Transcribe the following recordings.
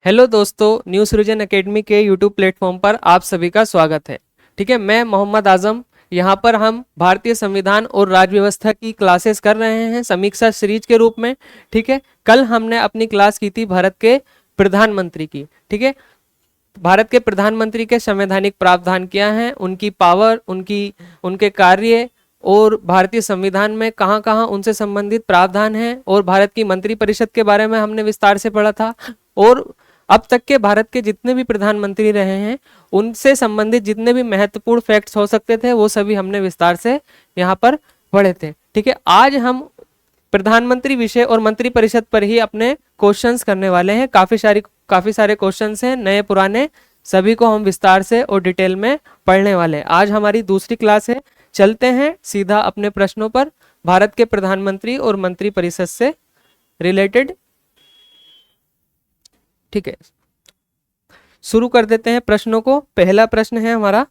Hello दोस्तों, new सृजन academy के यूट्यूब प्लेटफॉर्म पर आप सभी का स्वागत है। ठीक है, मैं मोहम्मद आजम। यहाँ पर हम भारतीय संविधान और राज्य व्यवस्था की क्लासेस कर रहे हैं समीक्षा सीरीज के रूप में। ठीक है, कल हमने अपनी क्लास की थी भारत के प्रधानमंत्री की। ठीक है, भारत के प्रधानमंत्री के संवैधानिक प्रावधान क्या हैं, उनकी पावर, उनके कार्य और भारतीय संविधान में कहाँ कहाँ उनसे संबंधित प्रावधान हैं, और भारत की मंत्रिपरिषद के बारे में हमने विस्तार से पढ़ा था। और अब तक के भारत के जितने भी प्रधानमंत्री रहे हैं उनसे संबंधित जितने भी महत्वपूर्ण फैक्ट्स हो सकते थे वो सभी हमने विस्तार से यहाँ पर पढ़े थे। ठीक है, आज हम प्रधानमंत्री विषय और मंत्रिपरिषद पर ही अपने क्वेश्चंस करने वाले हैं। काफी सारे क्वेश्चंस हैं, नए पुराने, सभी को हम विस्तार से और डिटेल में पढ़ने वाले हैं। आज हमारी दूसरी क्लास है। चलते हैं सीधा अपने प्रश्नों पर, भारत के प्रधानमंत्री और मंत्रिपरिषद से रिलेटेड। ठीक है, शुरू कर देते हैं प्रश्नों को। पहला प्रश्न है हमारा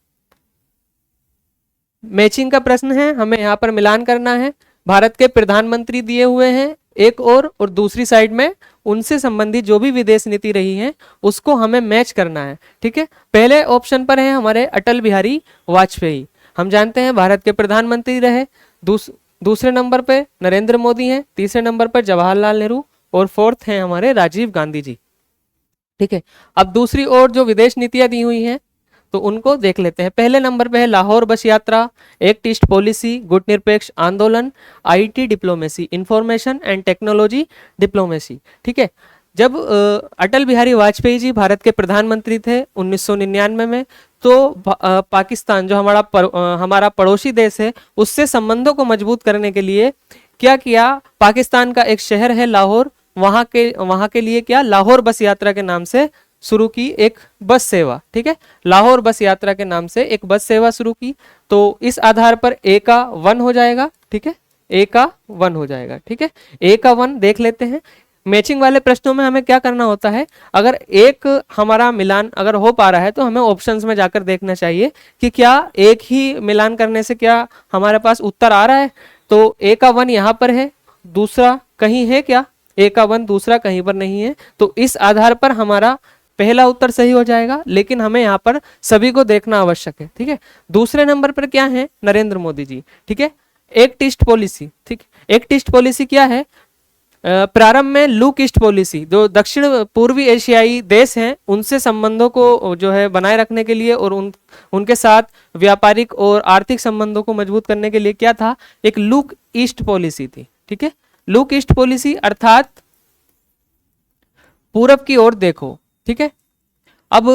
मैचिंग का प्रश्न है, हमें यहाँ पर मिलान करना है। भारत के प्रधानमंत्री दिए हुए हैं एक और दूसरी साइड में उनसे संबंधित जो भी विदेश नीति रही है उसको हमें मैच करना है। ठीक है, पहले ऑप्शन पर है हमारे अटल बिहारी वाजपेयी, हम जानते हैं भारत के प्रधानमंत्री रहे। दूसरे नंबर पे नरेंद्र मोदी हैं, तीसरे नंबर पर जवाहरलाल नेहरू और फोर्थ हैं हमारे राजीव गांधी जी। ठीक है, अब दूसरी ओर जो विदेश नीतियां दी हुई हैं तो उनको देख लेते हैं। पहले नंबर पे है लाहौर बस यात्रा, एक्ट ईस्ट पॉलिसी, गुट निरपेक्ष आंदोलन, IT diplomacy, information and technology diplomacy. ठीक है, जब अटल बिहारी वाजपेयी जी भारत के प्रधानमंत्री थे 1999 में, तो पाकिस्तान जो हमारा पड़ोसी देश है उससे संबंधों को मजबूत करने के लिए क्या किया, पाकिस्तान का एक शहर है लाहौर, वहां के लिए क्या, लाहौर बस यात्रा के नाम से शुरू की एक बस सेवा। ठीक है, लाहौर बस यात्रा के नाम से एक बस सेवा शुरू की। तो इस आधार पर ए का 1 हो जाएगा। ठीक है, ए का 1 हो जाएगा। ठीक है, ए का 1 देख लेते हैं। मैचिंग वाले प्रश्नों में हमें क्या करना होता है, अगर एक हमारा मिलान अगर हो पा रहा है तो हमें ऑप्शंस में जाकर देखना चाहिए कि क्या एक ही मिलान करने से क्या हमारे पास उत्तर आ रहा है। तो ए का 1 यहाँ पर है, दूसरा कहीं है क्या, ए का 1 दूसरा कहीं पर नहीं है, तो इस आधार पर हमारा पहला उत्तर सही हो जाएगा। लेकिन हमें यहाँ पर सभी को देखना आवश्यक है। ठीक है, दूसरे नंबर पर क्या है, नरेंद्र मोदी जी। ठीक है, एक्ट ईस्ट पॉलिसी। ठीक, एक्ट ईस्ट पॉलिसी क्या है, प्रारंभ में लुक ईस्ट पॉलिसी, जो दक्षिण पूर्वी एशियाई देश हैं उनसे संबंधों को जो है बनाए रखने के लिए और उनके साथ व्यापारिक और आर्थिक संबंधों को मजबूत करने के लिए क्या था, एक लुक ईस्ट पॉलिसी थी। ठीक है, लुक ईस्ट पॉलिसी अर्थात पूरब की ओर देखो। ठीक है, अब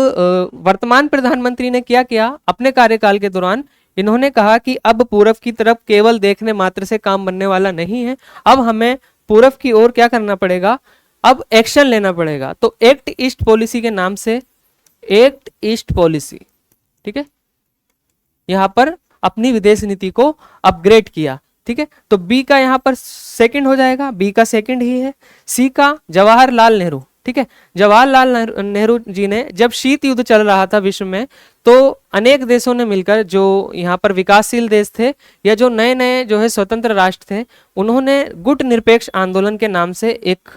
वर्तमान प्रधानमंत्री ने क्या किया अपने कार्यकाल के दौरान, इन्होंने कहा कि अब पूरब की तरफ केवल देखने मात्र से काम बनने वाला नहीं है, अब हमें पूरब की ओर क्या करना पड़ेगा, अब एक्शन लेना पड़ेगा। तो एक्ट ईस्ट पॉलिसी के नाम से एक्ट ईस्ट पॉलिसी, ठीक है, यहां पर अपनी विदेश नीति को अपग्रेड किया। ठीक है, तो बी का यहां पर सेकंड हो जाएगा, बी का सेकंड ही है। सी का जवाहरलाल नेहरू। ठीक है, जवाहरलाल नेहरू जी ने जब शीत युद्ध चल रहा था विश्व में, तो अनेक देशों ने मिलकर, जो यहाँ पर विकासशील देश थे या जो नए नए जो है स्वतंत्र राष्ट्र थे, उन्होंने गुट निरपेक्ष आंदोलन के नाम से एक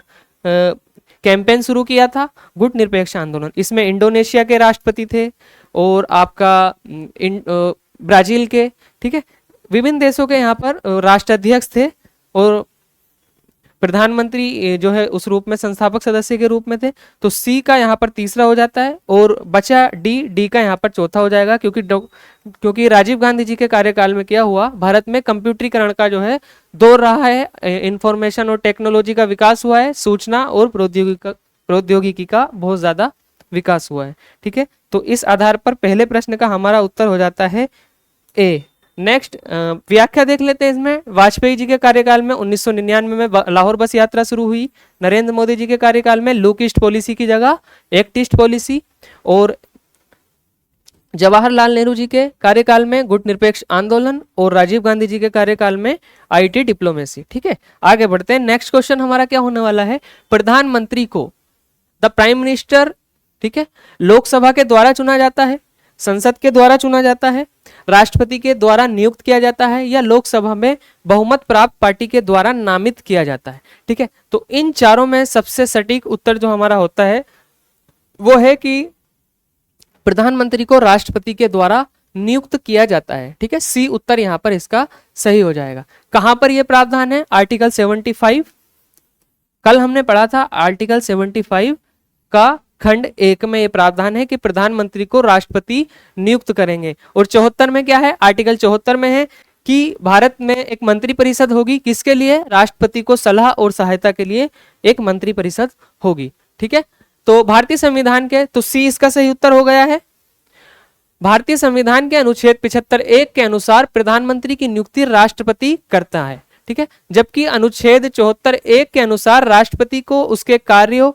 कैंपेन शुरू किया था, गुट निरपेक्ष आंदोलन। इसमें इंडोनेशिया के राष्ट्रपति थे और आपका ब्राजील के, ठीक है, विभिन्न देशों के यहाँ पर राष्ट्राध्यक्ष थे और प्रधानमंत्री जो है उस रूप में संस्थापक सदस्य के रूप में थे। तो सी का यहाँ पर तीसरा हो जाता है और बचा डी का यहाँ पर चौथा हो जाएगा, क्योंकि राजीव गांधी जी के कार्यकाल में क्या हुआ, भारत में कंप्यूटरीकरण का जो है दौर रहा है, इंफॉर्मेशन और टेक्नोलॉजी का विकास हुआ है, सूचना और प्रौद्योगिकी का बहुत ज्यादा विकास हुआ है। ठीक है, तो इस आधार पर पहले प्रश्न का हमारा उत्तर हो जाता है ए। नेक्स्ट व्याख्या देख लेते हैं इसमें। वाजपेयी जी के कार्यकाल में 1999 में लाहौर बस यात्रा शुरू हुई। नरेंद्र मोदी जी के कार्यकाल में लुक ईस्ट पॉलिसी की जगह एक्ट ईस्ट पॉलिसी, और जवाहरलाल नेहरू जी के कार्यकाल में गुट निरपेक्ष आंदोलन, और राजीव गांधी जी के कार्यकाल में आईटी डिप्लोमेसी। ठीक है, आगे बढ़ते हैं। नेक्स्ट क्वेश्चन हमारा क्या होने वाला है, प्रधानमंत्री को द प्राइम मिनिस्टर, ठीक है, लोकसभा के द्वारा चुना जाता है, संसद के द्वारा चुना जाता है, राष्ट्रपति के द्वारा नियुक्त किया जाता है, या लोकसभा में बहुमत प्राप्त पार्टी के द्वारा नामित किया जाता है। ठीक है, तो इन चारों में सबसे सटीक उत्तर जो हमारा होता है वो है कि प्रधानमंत्री को राष्ट्रपति के द्वारा नियुक्त किया जाता है। ठीक है, सी उत्तर यहां पर इसका सही हो जाएगा। कहां पर यह प्रावधान है? आर्टिकल 75, कल हमने पढ़ा था आर्टिकल 75 का खंड 1 में यह प्रावधान है कि प्रधानमंत्री को राष्ट्रपति नियुक्त करेंगे। और 74 में क्या है? आर्टिकल 74 में है कि भारत में एक मंत्री परिषद होगी। किसके लिए? राष्ट्रपति को सलाह और सहायता के लिए एक मंत्री परिषद होगी। ठीक है, तो भारतीय संविधान के, तो सी इसका सही उत्तर हो गया है। भारतीय संविधान के अनुच्छेद 75(1) के अनुसार प्रधानमंत्री की नियुक्ति राष्ट्रपति करता है। ठीक है, जबकि अनुच्छेद 74(1) के अनुसार राष्ट्रपति को उसके कार्यों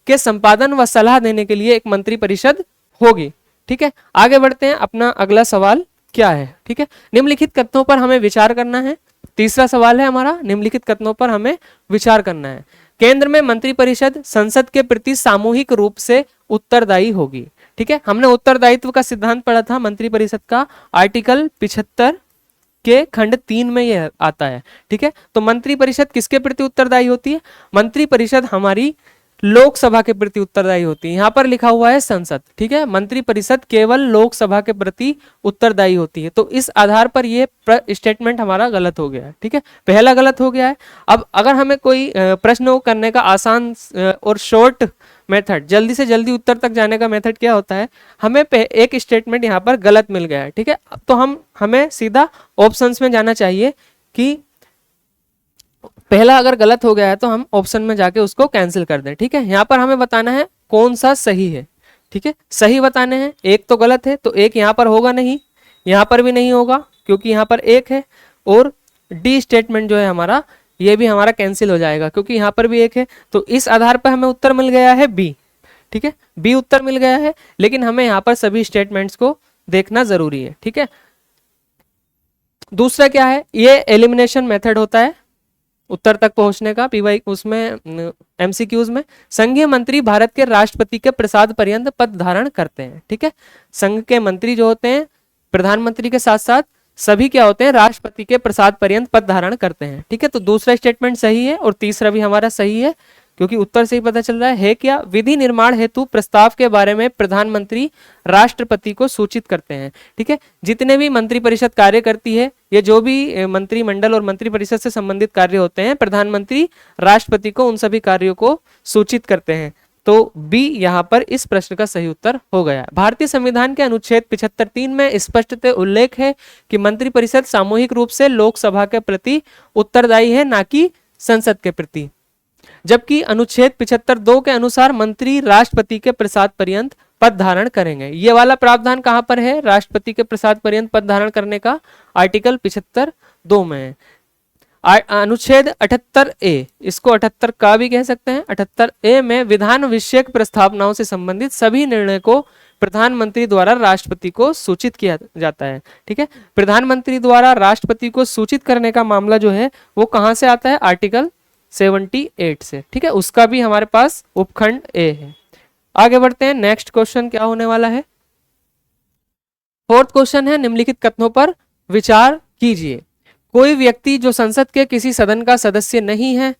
के संपादन व सलाह देने के लिए एक मंत्री परिषद होगी। ठीक है, आगे बढ़ते हैं। अपना अगला सवाल क्या है? ठीक है, निम्नलिखित कथनों पर हमें विचार करना है। तीसरा सवाल है हमारा, निम्नलिखित कथनों पर हमें विचार करना है। केंद्र में मंत्रिपरिषद संसद के प्रति सामूहिक रूप से उत्तरदायी होगी। ठीक है, हमने उत्तरदायित्व का सिद्धांत पढ़ा था मंत्रिपरिषद का, आर्टिकल 75 के खंड 3 में यह आता है। ठीक है, तो मंत्रिपरिषद किसके प्रति उत्तरदायी होती है? मंत्रिपरिषद हमारी लोकसभा के प्रति उत्तरदायी होती है। यहां पर लिखा हुआ है संसद। ठीक है, मंत्रिपरिषद केवल लोकसभा के प्रति उत्तरदायी होती है। तो इस आधार पर यह स्टेटमेंट हमारा गलत हो गया है। ठीक है, पहला गलत हो गया है। अब अगर हमें कोई प्रश्न करने का आसान और शॉर्ट मेथड, जल्दी से जल्दी उत्तर तक जाने का मेथड क्या होता है? हमें एक स्टेटमेंट यहाँ पर गलत मिल गया है। ठीक है, तो हमें सीधा ऑप्शंस में जाना चाहिए कि पहला अगर गलत हो गया है तो हम ऑप्शन में जाके उसको कैंसिल कर दें। ठीक है, यहाँ पर हमें बताना है कौन सा सही है। ठीक है, सही बताने हैं। एक तो गलत है, तो एक यहाँ पर होगा नहीं, यहाँ पर भी नहीं होगा क्योंकि यहाँ पर एक है, और डी स्टेटमेंट जो है हमारा, ये भी हमारा कैंसिल हो जाएगा क्योंकि यहाँ पर भी एक है। तो इस आधार पर हमें उत्तर मिल गया है बी। ठीक है, बी उत्तर मिल गया है, लेकिन हमें यहाँ पर सभी स्टेटमेंट्स को देखना जरूरी है। ठीक है, दूसरा क्या है? ये एलिमिनेशन मेथड होता है उत्तर तक पहुंचने का, पीवाई उसमें एमसीक्यूज में। संघीय मंत्री भारत के राष्ट्रपति के प्रसाद पर्यंत पद धारण करते हैं। ठीक है, संघ के मंत्री जो होते हैं प्रधानमंत्री के साथ साथ सभी क्या होते हैं? राष्ट्रपति के प्रसाद पर्यंत पद धारण करते हैं। ठीक है, तो दूसरा स्टेटमेंट सही है और तीसरा भी हमारा सही है क्योंकि उत्तर से ही पता चल रहा है क्या? विधि निर्माण हेतु प्रस्ताव के बारे में प्रधानमंत्री राष्ट्रपति को सूचित करते हैं। ठीक है, जितने भी मंत्रिपरिषद कार्य करती है, ये जो भी मंत्रिमंडल और मंत्रिपरिषद से संबंधित कार्य होते हैं, प्रधानमंत्री राष्ट्रपति को उन सभी कार्यों को सूचित करते हैं। तो बी यहाँ पर इस प्रश्न का सही उत्तर हो गया। भारतीय संविधान के अनुच्छेद 75(3) में स्पष्टतः उल्लेख है कि मंत्रिपरिषद सामूहिक रूप से लोकसभा के प्रति उत्तरदायी है, ना कि संसद के प्रति। जबकि अनुच्छेद 75(2) के अनुसार मंत्री राष्ट्रपति के प्रसाद पर्यंत पद धारण करेंगे। ये वाला प्रावधान कहां पर है? राष्ट्रपति के प्रसाद पर्यंत पद धारण करने का आर्टिकल 75(2) में है। अनुच्छेद 78(a), इसको 78 का भी कह सकते हैं, 78(a) में विधान विषयक प्रस्तावनाओं से संबंधित सभी निर्णय को प्रधानमंत्री द्वारा राष्ट्रपति को सूचित किया जाता है। ठीक है, प्रधानमंत्री द्वारा राष्ट्रपति को सूचित करने का मामला जो है वो कहां से आता है? आर्टिकल 78 से। ठीक है, उसका भी हमारे पास उपखंड ए है। आगे बढ़ते हैं, नेक्स्ट क्वेश्चन क्या होने वाला है? फोर्थ क्वेश्चन है, निम्नलिखित कथनों पर विचार कीजिए। कोई व्यक्ति जो संसद के किसी सदन का सदस्य नहीं है,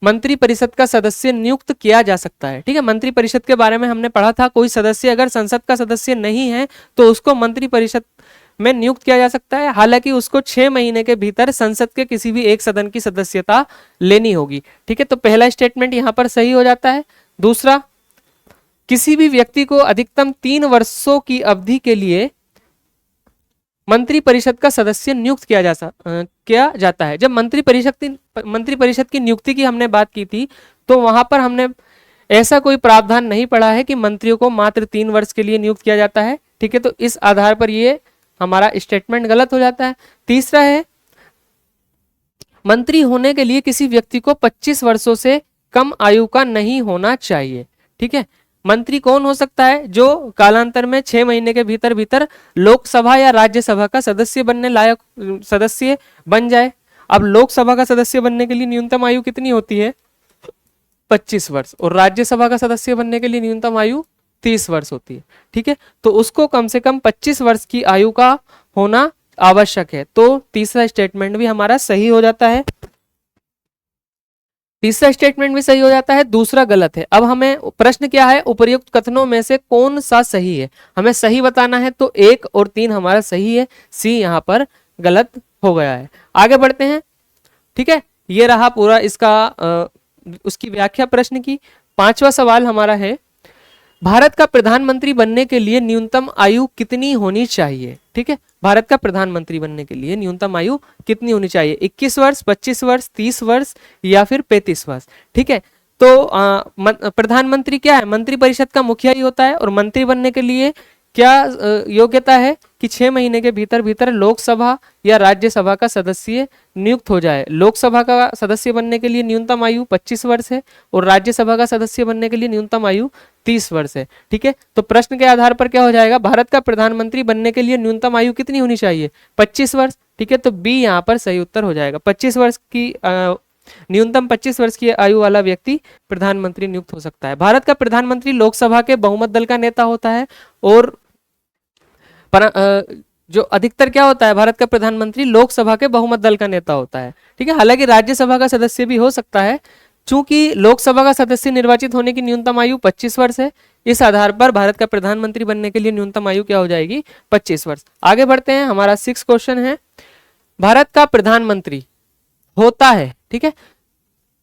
मंत्री परिषद का सदस्य नियुक्त किया जा सकता है। ठीक है, मंत्री परिषद के बारे में हमने पढ़ा था, कोई सदस्य अगर संसद का सदस्य नहीं है तो उसको मंत्री परिषद में नियुक्त किया जा सकता है। हालांकि उसको 6 महीने के भीतर संसद के किसी भी एक सदन की सदस्यता लेनी होगी। ठीक है, तो पहला स्टेटमेंट यहां पर सही हो जाता है। दूसरा, किसी भी व्यक्ति को अधिकतम 3 वर्षों की अवधि के लिए मंत्री परिषद का सदस्य नियुक्त किया जाता है। जब मंत्री परिषद की नियुक्ति की हमने बात की थी तो वहां पर हमने ऐसा कोई प्रावधान नहीं पढ़ा है कि मंत्रियों को मात्र 3 वर्ष के लिए नियुक्त किया जाता है। ठीक है, तो इस आधार पर ये हमारा स्टेटमेंट गलत हो जाता है। तीसरा है, मंत्री होने के लिए किसी व्यक्ति को 25 वर्षों से कम आयु का नहीं होना चाहिए। ठीक है, मंत्री कौन हो सकता है? जो कालांतर में 6 महीने के भीतर लोकसभा या राज्यसभा का सदस्य बनने लायक सदस्य बन जाए। अब लोकसभा का सदस्य बनने के लिए न्यूनतम आयु कितनी होती है? 25 वर्ष, और राज्यसभा का सदस्य बनने के लिए न्यूनतम आयु 30 वर्ष होती है। ठीक है, तो उसको कम से कम 25 वर्ष की आयु का होना आवश्यक है। तो तीसरा स्टेटमेंट भी हमारा सही हो जाता है। तीसरा स्टेटमेंट भी सही हो जाता है, दूसरा गलत है। अब हमें प्रश्न क्या है, उपर्युक्त कथनों में से कौन सा सही है, हमें सही बताना है। तो 1 और 3 हमारा सही है, सी यहाँ पर गलत हो गया है। आगे बढ़ते हैं, ठीक है, ये रहा पूरा इसका उसकी व्याख्या प्रश्न की। 5वां सवाल हमारा है, भारत का प्रधानमंत्री बनने के लिए न्यूनतम आयु कितनी होनी चाहिए। ठीक है, भारत का प्रधानमंत्री बनने के लिए न्यूनतम आयु कितनी होनी चाहिए, 21 वर्ष, 25 वर्ष, 30 वर्ष या फिर 35 वर्ष। ठीक है, तो प्रधानमंत्री क्या है, मंत्री परिषद का मुखिया ही होता है। और मंत्री बनने के लिए क्या योग्यता है कि 6 महीने के भीतर भीतर लोकसभा या राज्यसभा का सदस्य नियुक्त हो जाए। लोकसभा का सदस्य बनने के लिए न्यूनतम आयु 25 वर्ष है और राज्यसभा का सदस्य बनने के लिए न्यूनतम आयु 30 वर्ष है। ठीक है, तो प्रश्न के आधार पर क्या हो जाएगा, भारत का प्रधानमंत्री बनने के लिए न्यूनतम आयु कितनी होनी चाहिए, 25 वर्ष। ठीक है, तो बी यहाँ पर सही उत्तर हो जाएगा। 25 वर्ष की न्यूनतम 25 वर्ष की आयु वाला व्यक्ति प्रधानमंत्री नियुक्त हो सकता है। भारत का प्रधानमंत्री लोकसभा के बहुमत दल का नेता होता है और जो अधिकतर क्या होता है, भारत का प्रधानमंत्री लोकसभा के बहुमत दल का नेता होता है। ठीक है, हालांकि राज्यसभा का सदस्य भी हो सकता है। चूंकि लोकसभा का सदस्य निर्वाचित होने की न्यूनतम आयु 25 वर्ष है, इस आधार पर भारत का प्रधानमंत्री बनने के लिए न्यूनतम आयु क्या हो जाएगी, 25 वर्ष। आगे बढ़ते हैं, हमारा 6 क्वेश्चन है, भारत का प्रधानमंत्री होता है, ठीक है,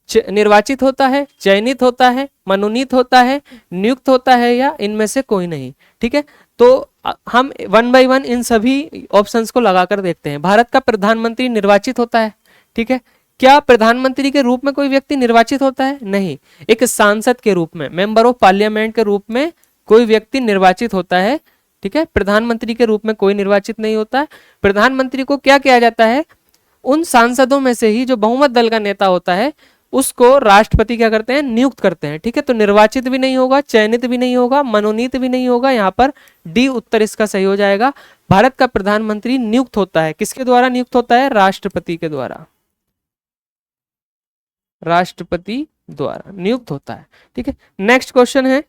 निर्वाचित होता है, चयनित होता है, मनोनीत होता है, नियुक्त होता है या इनमें से कोई नहीं। ठीक है, तो हम 1 बाय 1 इन सभी ऑप्शंस को लगाकर देखते हैं। भारत का प्रधानमंत्री निर्वाचित होता है। ठीक है, क्या प्रधानमंत्री के रूप में कोई व्यक्ति निर्वाचित होता है, नहीं, एक सांसद के रूप में, मेंबर ऑफ पार्लियामेंट के रूप में कोई व्यक्ति निर्वाचित होता है। ठीक है, प्रधानमंत्री के रूप में कोई निर्वाचित नहीं होता है। प्रधानमंत्री को क्या किया जाता है, उन सांसदों में से ही जो बहुमत दल का नेता होता है उसको राष्ट्रपति क्या करते हैं, नियुक्त करते हैं। ठीक है, तो निर्वाचित भी नहीं होगा, चयनित भी नहीं होगा, मनोनीत भी नहीं होगा, यहाँ पर डी उत्तर इसका सही हो जाएगा। भारत का प्रधानमंत्री नियुक्त होता है, किसके द्वारा नियुक्त होता है, राष्ट्रपति के द्वारा, राष्ट्रपति द्वारा नियुक्त होता है। ठीक है, नेक्स्ट क्वेश्चन है,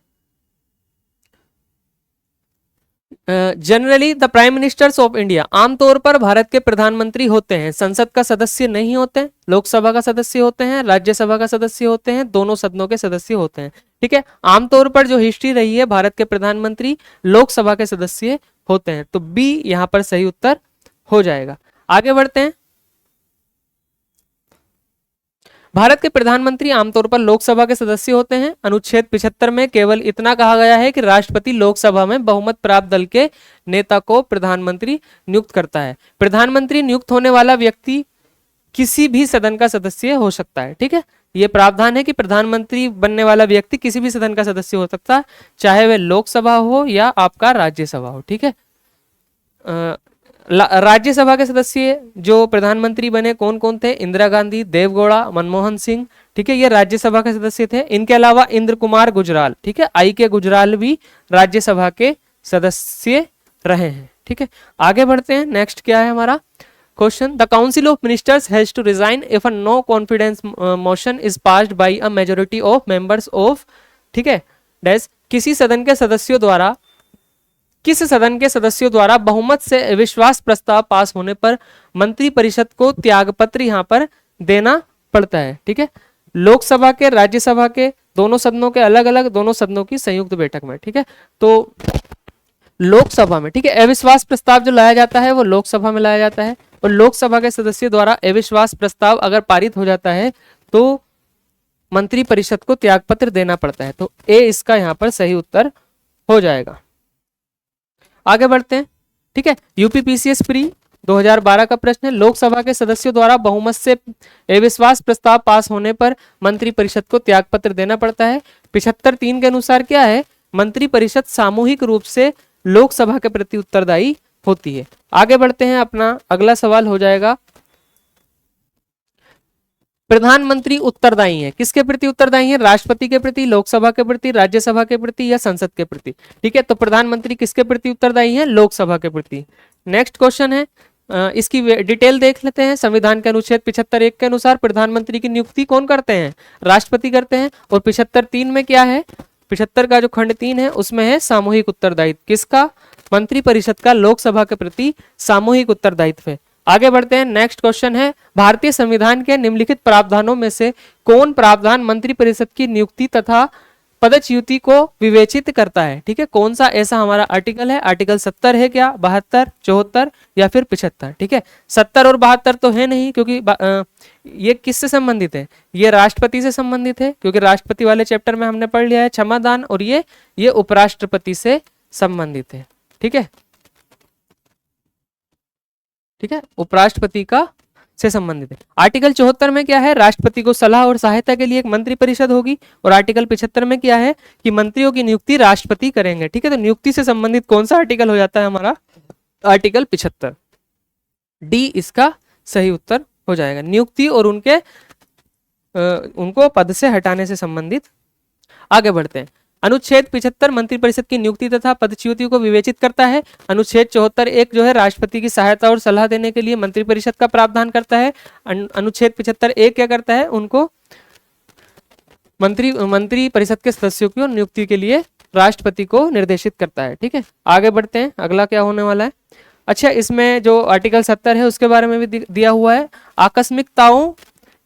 generally the prime ministers of India, आमतौर पर भारत के प्रधानमंत्री होते हैं, संसद का सदस्य नहीं होते, लोकसभा का सदस्य होते हैं, राज्यसभा का सदस्य होते हैं, दोनों सदनों के सदस्य होते हैं। ठीक है, आमतौर पर जो हिस्ट्री रही है, भारत के प्रधानमंत्री लोकसभा के सदस्य होते हैं, तो बी यहां पर सही उत्तर हो जाएगा। आगे बढ़ते हैं, भारत के प्रधानमंत्री आमतौर पर लोकसभा के सदस्य होते हैं। अनुच्छेद 75 में केवल इतना कहा गया है कि राष्ट्रपति लोकसभा में बहुमत प्राप्त दल के नेता को प्रधानमंत्री नियुक्त करता है। प्रधानमंत्री नियुक्त होने वाला व्यक्ति किसी भी सदन का सदस्य हो सकता है। ठीक है, ये प्रावधान है कि प्रधानमंत्री बनने वाला व्यक्ति किसी भी सदन का सदस्य हो सकता है, चाहे वह लोकसभा हो या आपका राज्यसभा हो। ठीक है, राज्यसभा के सदस्य जो प्रधानमंत्री बने कौन कौन थे, इंदिरा गांधी, देवगौड़ा, मनमोहन सिंह। ठीक है, ये राज्यसभा के सदस्य थे। इनके अलावा इंद्र कुमार गुजराल, ठीक है, आई के गुजराल भी राज्यसभा के सदस्य रहे हैं। ठीक है, आगे बढ़ते हैं, नेक्स्ट क्या है हमारा question, the council of ministers has to resign if a no confidence motion is passed by a majority of members of, ठीक है, डैश, किसी सदन के सदस्यों द्वारा, किस सदन के सदस्यों द्वारा बहुमत से अविश्वास प्रस्ताव पास होने पर मंत्री परिषद को त्यागपत्र यहां पर देना पड़ता है। ठीक है, लोकसभा के, राज्यसभा के, दोनों सदनों के अलग अलग, दोनों सदनों की संयुक्त बैठक में। ठीक है, तो लोकसभा में, ठीक है, अविश्वास प्रस्ताव जो लाया जाता है वो लोकसभा में लाया जाता है और लोकसभा के सदस्य द्वारा अविश्वास प्रस्ताव अगर पारित हो जाता है तो मंत्री परिषद को त्यागपत्र देना पड़ता है। तो ए इसका यहां पर सही उत्तर हो जाएगा। आगे बढ़ते हैं, ठीक है, यूपीपीसीएस प्री 2012 का प्रश्न है, लोकसभा के सदस्यों द्वारा बहुमत से अविश्वास प्रस्ताव पास होने पर मंत्री परिषद को त्यागपत्र देना पड़ता है। 75(3) के अनुसार क्या है, मंत्री परिषद सामूहिक रूप से लोकसभा के प्रति उत्तरदायी होती है। आगे बढ़ते हैं, अपना अगला सवाल हो जाएगा, प्रधानमंत्री उत्तरदायी है, किसके प्रति उत्तरदायी है, राष्ट्रपति के प्रति, लोकसभा के प्रति, राज्यसभा के प्रति या संसद के प्रति। ठीक है, तो प्रधानमंत्री किसके प्रति उत्तरदायी है, लोकसभा के प्रति। नेक्स्ट क्वेश्चन है, इसकी डिटेल देख लेते हैं। संविधान के अनुच्छेद 75(1) के अनुसार प्रधानमंत्री की नियुक्ति कौन करते हैं, राष्ट्रपति करते हैं। और 75(3) में क्या है, 75 का जो खंड 3 है उसमें है सामूहिक उत्तरदायित्व, किसका, मंत्री परिषद का लोकसभा के प्रति सामूहिक उत्तरदायित्व है। आगे बढ़ते हैं। नेक्स्ट क्वेश्चन है, भारतीय संविधान के निम्नलिखित प्रावधानों में से कौन प्रावधान मंत्रिपरिषद की नियुक्ति तथा पदच्युति को विवेचित करता है? ठीक है, कौन सा ऐसा हमारा आर्टिकल है? आर्टिकल 70 है क्या, 72, 74 या फिर 75? ठीक है, 70 और 72 तो है नहीं, क्योंकि ये किससे संबंधित है? ये राष्ट्रपति से संबंधित है, क्योंकि राष्ट्रपति वाले चैप्टर में हमने पढ़ लिया है क्षमादान, और ये उपराष्ट्रपति से संबंधित है। ठीक है, ठीक है, उपराष्ट्रपति का से संबंधित है। आर्टिकल 74 में क्या है? राष्ट्रपति को सलाह और सहायता के लिए एक मंत्री परिषद होगी। और आर्टिकल 75 में क्या है कि मंत्रियों की नियुक्ति राष्ट्रपति करेंगे। ठीक है, तो नियुक्ति से संबंधित कौन सा आर्टिकल हो जाता है हमारा? आर्टिकल 75। डी इसका सही उत्तर हो जाएगा, नियुक्ति और उनको पद से हटाने से संबंधित। आगे बढ़ते हैं। अनुच्छेद 75 मंत्रिपरिषद की नियुक्ति तथा पदच्युति को विवेचित करता है। अनुच्छेद 74 एक जो है राष्ट्रपति की सहायता और सलाह देने के लिए मंत्रिपरिषद का प्रावधान करता है। अनुच्छेद 75 एक क्या करता है? उनको मंत्रिपरिषद के सदस्यों की नियुक्ति के लिए राष्ट्रपति को निर्देशित करता है। ठीक है, आगे बढ़ते हैं। अगला क्या होने वाला है? अच्छा, इसमें जो आर्टिकल 70 है उसके बारे में भी दिया हुआ है। आकस्मिकताओं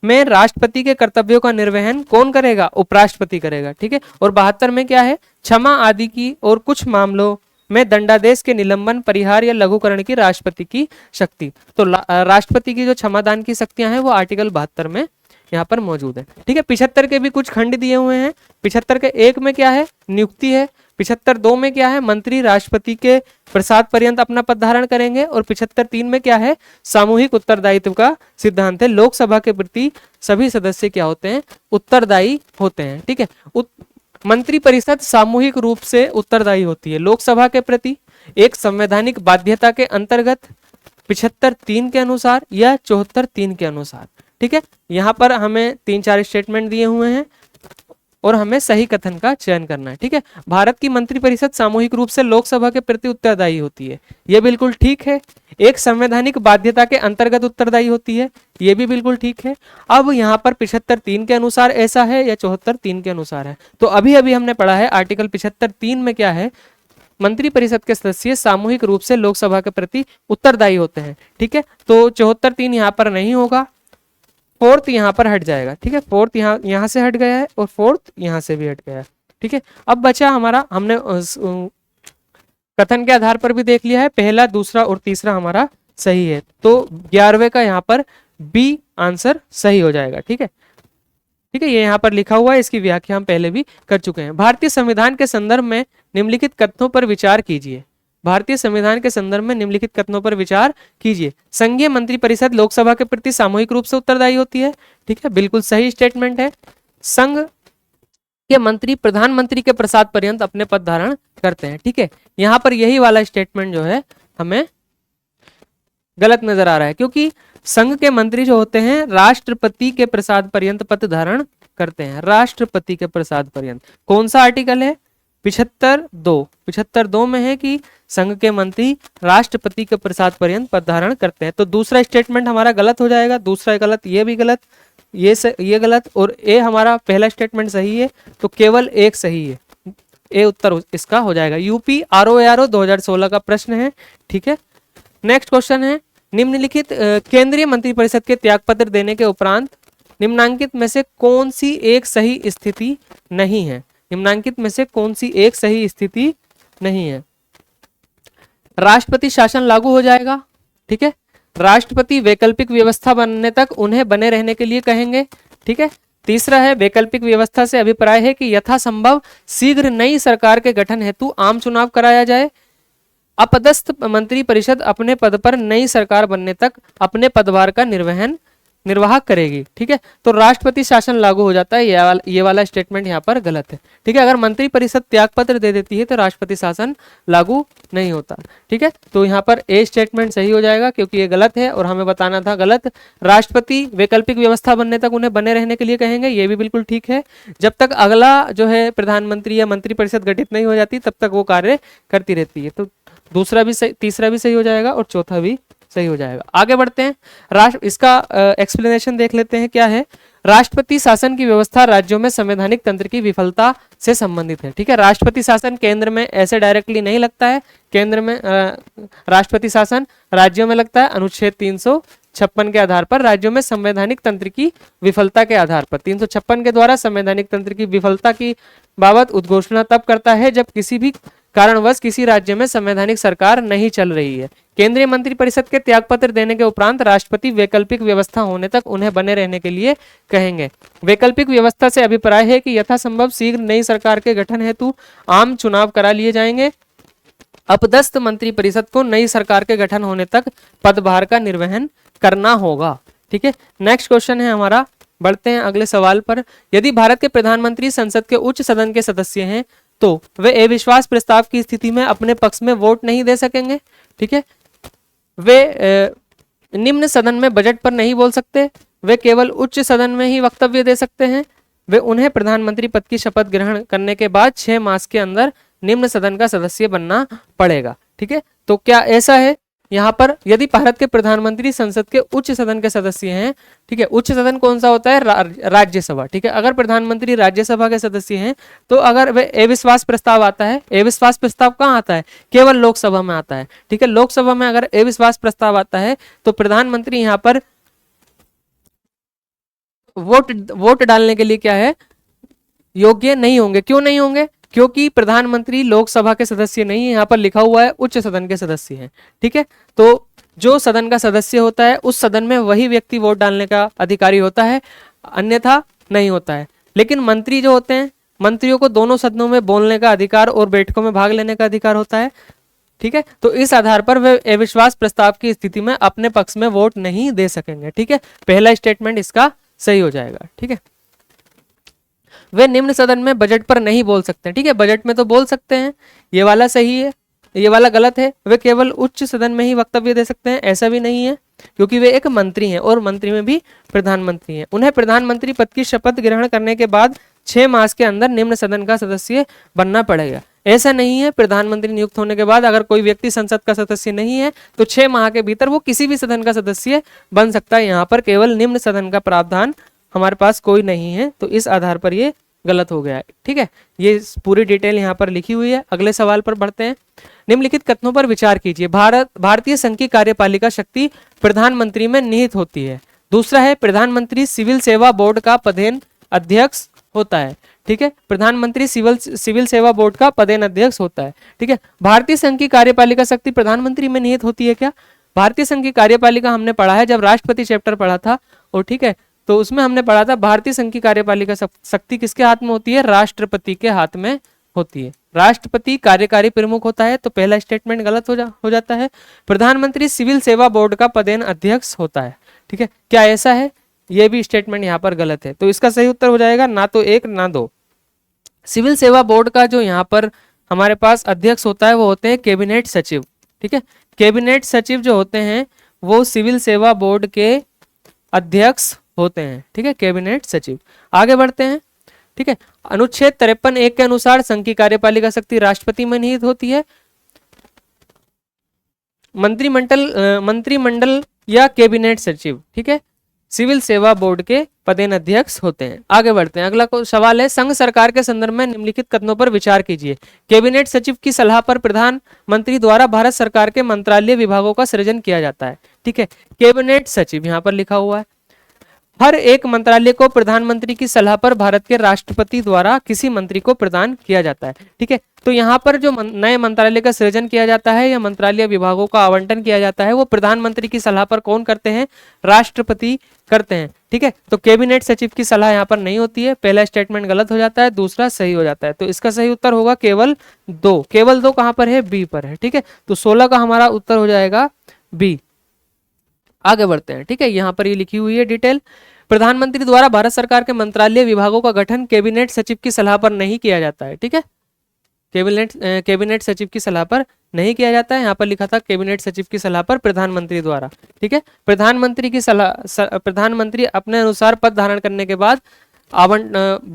में राष्ट्रपति के कर्तव्यों का निर्वहन कौन करेगा? उपराष्ट्रपति करेगा। ठीक है, और 72 में क्या है? क्षमा आदि की और कुछ मामलों में दंडादेश के निलंबन, परिहार या लघुकरण की राष्ट्रपति की शक्ति। तो राष्ट्रपति की जो क्षमादान की शक्तियां हैं वो आर्टिकल 72 में यहाँ पर मौजूद है। ठीक है, 75 के भी कुछ खंड दिए हुए हैं। 75 के एक में क्या है? नियुक्ति है। 75(2) में क्या है? मंत्री राष्ट्रपति के प्रसाद पर्यंत अपना पद धारण करेंगे। और 75(3) में क्या है? सामूहिक उत्तरदायित्व का सिद्धांत है। लोकसभा के प्रति सभी सदस्य क्या होते हैं? उत्तरदायी होते हैं। ठीक है, मंत्रिपरिषद सामूहिक रूप से उत्तरदायी होती है लोकसभा के प्रति एक संवैधानिक बाध्यता के अंतर्गत 75(3) के अनुसार या 74(3) के अनुसार। ठीक है, यहाँ पर हमें 3-4 स्टेटमेंट दिए हुए हैं और हमें सही कथन का चयन करना है। ठीक है, भारत की मंत्रिपरिषद सामूहिक रूप से लोकसभा के प्रति उत्तरदायी होती है, ये बिल्कुल ठीक है। एक संवैधानिक बाध्यता के अंतर्गत उत्तरदायी होती है, ये भी बिल्कुल ठीक है। अब यहाँ पर 75(3) के अनुसार ऐसा है या 74(3) के अनुसार है? तो अभी अभी हमने पढ़ा है आर्टिकल 75(3) में क्या है? मंत्रिपरिषद के सदस्य सामूहिक रूप से लोकसभा के प्रति उत्तरदायी होते हैं। ठीक है, तो 74(3) यहाँ पर नहीं होगा, फोर्थ यहाँ पर हट जाएगा। ठीक है, फोर्थ यहाँ से हट गया है और फोर्थ यहाँ से भी हट गया है। ठीक है, अब बचा हमारा, हमने कथन के आधार पर भी देख लिया है, पहला, दूसरा और तीसरा हमारा सही है। तो 11वें का यहाँ पर बी आंसर सही हो जाएगा। ठीक है, ठीक है, ये यहाँ पर लिखा हुआ है, इसकी व्याख्या हम पहले भी कर चुके हैं। भारतीय संविधान के संदर्भ में निम्नलिखित कथनों पर विचार कीजिए। भारतीय संविधान के संदर्भ में निम्नलिखित कथनों पर विचार कीजिए। संघीय मंत्रिपरिषद लोकसभा के प्रति सामूहिक रूप से उत्तरदायी होती है। ठीक है, बिल्कुल सही स्टेटमेंट है। संघ के मंत्री प्रधानमंत्री के प्रसाद पर्यंत अपने पद धारण करते हैं। ठीक है, यहाँ पर यही वाला स्टेटमेंट जो है हमें गलत नजर आ रहा है, क्योंकि संघ के मंत्री जो होते हैं राष्ट्रपति के प्रसाद पर्यंत पद धारण करते हैं। राष्ट्रपति के प्रसाद पर्यंत कौन सा आर्टिकल है? 75(2) में है कि संघ के मंत्री राष्ट्रपति के प्रसाद पर्यंत पद धारण करते हैं। तो दूसरा स्टेटमेंट हमारा गलत हो जाएगा, दूसरा गलत, ये भी गलत, ये गलत, और ए हमारा पहला स्टेटमेंट सही है, तो केवल एक सही है, ए उत्तर इसका हो जाएगा। यूपी ROARO 2016 का प्रश्न है। ठीक है, नेक्स्ट क्वेश्चन है, निम्नलिखित केंद्रीय मंत्रिपरिषद के त्यागपत्र देने के उपरांत निम्नांकित में से कौन सी एक सही स्थिति नहीं है? निम्नांकित में से कौन सी एक सही स्थिति नहीं है? राष्ट्रपति शासन लागू हो जाएगा। ठीक है, राष्ट्रपति वैकल्पिक व्यवस्था बनने तक उन्हें बने रहने के लिए कहेंगे। ठीक है, तीसरा है वैकल्पिक व्यवस्था से अभिप्राय है कि यथासंभव शीघ्र नई सरकार के गठन हेतु आम चुनाव कराया जाए। अपदस्थ मंत्री परिषद अपने पद पर नई सरकार बनने तक अपने पदभार का निर्वाह करेगी। ठीक है, तो राष्ट्रपति शासन लागू हो जाता है, ये वाला स्टेटमेंट यहाँ पर गलत है। ठीक है, अगर मंत्री परिषद त्यागपत्र दे देती है तो राष्ट्रपति शासन लागू नहीं होता। ठीक है, तो यहाँ पर ए स्टेटमेंट सही हो जाएगा, क्योंकि ये गलत है और हमें बताना था गलत। राष्ट्रपति वैकल्पिक व्यवस्था बनने तक उन्हें बने रहने के लिए कहेंगे, ये भी बिल्कुल ठीक है। जब तक अगला जो है प्रधानमंत्री या मंत्रिपरिषद गठित नहीं हो जाती तब तक वो कार्य करती रहती है। तो दूसरा भी सही, तीसरा भी सही हो जाएगा और चौथा भी सही हो जाएगा। आगे बढ़ते हैं, इसका एक्सप्लेनेशन देख लेते हैं क्या है। राष्ट्रपति शासन की व्यवस्था राज्यों में संवैधानिक तंत्र की विफलता से संबंधित है। ठीक है, राष्ट्रपति शासन केंद्र में ऐसे डायरेक्टली नहीं लगता है, केंद्र में राष्ट्रपति शासन राज्यों में लगता है अनुच्छेद 356 के आधार पर, राज्यों में संवैधानिक तंत्र की विफलता के आधार पर। 356 के द्वारा संवैधानिक तंत्र की विफलता की बाबत उद्घोषणा तब करता है जब किसी भी कारणवश किसी राज्य में संवैधानिक सरकार नहीं चल रही है। केंद्रीय मंत्रिपरिषद के त्यागपत्र देने के उपरांत राष्ट्रपति वैकल्पिक व्यवस्था होने तक उन्हें बने रहने के लिए कहेंगे। वैकल्पिक व्यवस्था से अभिप्राय है कि यथासंभव शीघ्र नई सरकार के गठन हेतु आम चुनाव करा लिए जाएंगे। अपदस्थ मंत्रिपरिषद को नई सरकार के गठन होने तक पदभार का निर्वहन करना होगा। ठीक है, नेक्स्ट क्वेश्चन है हमारा, बढ़ते हैं अगले सवाल पर। यदि भारत के प्रधानमंत्री संसद के उच्च सदन के सदस्य हैं तो वे अविश्वास प्रस्ताव की स्थिति में अपने पक्ष में वोट नहीं दे सकेंगे। ठीक है, वे निम्न सदन में बजट पर नहीं बोल सकते, वे केवल उच्च सदन में ही वक्तव्य दे सकते हैं। वे उन्हें प्रधानमंत्री पद की शपथ ग्रहण करने के बाद 6 मास के अंदर निम्न सदन का सदस्य बनना पड़ेगा। ठीक है, तो क्या ऐसा है यहाँ पर, यदि भारत के प्रधानमंत्री संसद के उच्च सदन के सदस्य हैं, ठीक है, उच्च सदन कौन सा होता है, राज्यसभा। ठीक है, अगर प्रधानमंत्री राज्यसभा के सदस्य हैं तो अगर वे अविश्वास प्रस्ताव आता है, अविश्वास प्रस्ताव कहाँ आता है, केवल लोकसभा में आता है। ठीक है, लोकसभा में अगर अविश्वास प्रस्ताव आता है तो प्रधानमंत्री यहाँ पर वोट डालने के लिए क्या है, योग्य नहीं होंगे। क्यों नहीं होंगे, क्योंकि प्रधानमंत्री लोकसभा के सदस्य नहीं है, यहाँ पर लिखा हुआ है उच्च सदन के सदस्य हैं। ठीक है, तो जो सदन का सदस्य होता है उस सदन में वही व्यक्ति वोट डालने का अधिकारी होता है, अन्यथा नहीं होता है। लेकिन मंत्री जो होते हैं, मंत्रियों को दोनों सदनों में बोलने का अधिकार और बैठकों में भाग लेने का अधिकार होता है। ठीक है, तो इस आधार पर वे अविश्वास प्रस्ताव की स्थिति में अपने पक्ष में वोट नहीं दे सकेंगे। ठीक है, पहला स्टेटमेंट इसका सही हो जाएगा। ठीक है, वे निम्न सदन में बजट पर नहीं बोल सकते। ठीक है, बजट में तो बोल सकते हैं, ये वाला सही है, ये वाला गलत है। वे केवल उच्च सदन में ही वक्तव्य दे सकते हैं, ऐसा भी नहीं है, क्योंकि वे एक मंत्री हैं और मंत्री में भी प्रधानमंत्री हैं। उन्हें प्रधानमंत्री पद की शपथ ग्रहण करने के बाद 6 मास के अंदर निम्न सदन का सदस्य बनना पड़ेगा। ऐसा नहीं है, प्रधानमंत्री नियुक्त होने के बाद अगर कोई व्यक्ति संसद का सदस्य नहीं है तो 6 माह के भीतर वो किसी भी सदन का सदस्य बन सकता है। यहाँ पर केवल निम्न सदन का प्रावधान हमारे पास कोई नहीं है, तो इस आधार पर ये गलत हो गया है। ठीक है, ये पूरी डिटेल यहाँ पर लिखी हुई है। अगले सवाल पर बढ़ते हैं। निम्नलिखित कथनों पर विचार कीजिए। भारतीय संघ की कार्यपालिका शक्ति प्रधानमंत्री में निहित होती है। दूसरा है, प्रधानमंत्री सिविल सेवा बोर्ड का पदेन अध्यक्ष होता है। ठीक है, प्रधानमंत्री सिविल सेवा बोर्ड का पदेन अध्यक्ष होता है। ठीक है, भारतीय संघ की कार्यपालिका शक्ति प्रधानमंत्री में निहित होती है क्या? भारतीय संघ की कार्यपालिका हमने पढ़ा है जब राष्ट्रपति चैप्टर पढ़ा था, और ठीक है, तो उसमें हमने पढ़ा था भारतीय संघ की कार्यपालिका शक्ति किसके हाथ में होती है, राष्ट्रपति के हाथ में होती है। राष्ट्रपति कार्यकारी प्रमुख होता है, तो पहला स्टेटमेंट गलत हो जाता है। प्रधानमंत्री सिविल सेवा बोर्ड का पदेन अध्यक्ष होता है। ठीक है, क्या ऐसा है? यह भी स्टेटमेंट यहाँ पर गलत है, तो इसका सही उत्तर हो जाएगा ना तो 1 ना 2। सिविल सेवा बोर्ड का जो यहाँ पर हमारे पास अध्यक्ष होता है वो होते हैं कैबिनेट सचिव। ठीक है, कैबिनेट सचिव जो होते हैं वो सिविल सेवा बोर्ड के अध्यक्ष होते हैं। ठीक है, कैबिनेट सचिव। आगे बढ़ते हैं। ठीक है, अनुच्छेद 53(1) के अनुसार संघ की कार्यपालिका शक्ति राष्ट्रपति में निहित होती है। मंत्रिमंडल या कैबिनेट सचिव, ठीक है, सिविल सेवा बोर्ड के पदेन अध्यक्ष होते हैं। आगे बढ़ते हैं। अगला सवाल है, संघ सरकार के संदर्भ में निम्नलिखित कथनों पर विचार कीजिए। कैबिनेट सचिव की सलाह पर प्रधानमंत्री द्वारा भारत सरकार के मंत्रालय विभागों का सृजन किया जाता है। ठीक है, कैबिनेट सचिव यहाँ पर लिखा हुआ है। हर एक मंत्रालय को प्रधानमंत्री की सलाह पर भारत के राष्ट्रपति द्वारा किसी मंत्री को प्रदान किया जाता है। ठीक है, तो यहाँ पर जो नए मंत्रालय का सृजन किया जाता है या मंत्रालय विभागों का आवंटन किया जाता है वो प्रधानमंत्री की सलाह पर कौन करते हैं? राष्ट्रपति करते हैं। ठीक है, तो कैबिनेट सचिव की सलाह यहाँ पर नहीं होती है। पहला स्टेटमेंट गलत हो जाता है, दूसरा सही हो जाता है, तो इसका सही उत्तर होगा केवल 2। केवल 2 कहाँ पर है? बी पर है। ठीक है, तो 16 का हमारा उत्तर हो जाएगा बी। आगे बढ़ते हैं। ठीक है, यहाँ पर ये लिखी हुई है डिटेल। प्रधानमंत्री द्वारा भारत सरकार के मंत्रालय विभागों का गठन कैबिनेट सचिव की सलाह पर नहीं किया जाता है। ठीक है, कैबिनेट सचिव की सलाह पर नहीं किया जाता है। यहाँ पर लिखा था कैबिनेट सचिव की सलाह पर प्रधानमंत्री द्वारा। ठीक है, प्रधानमंत्री अपने अनुसार पद धारण करने के बाद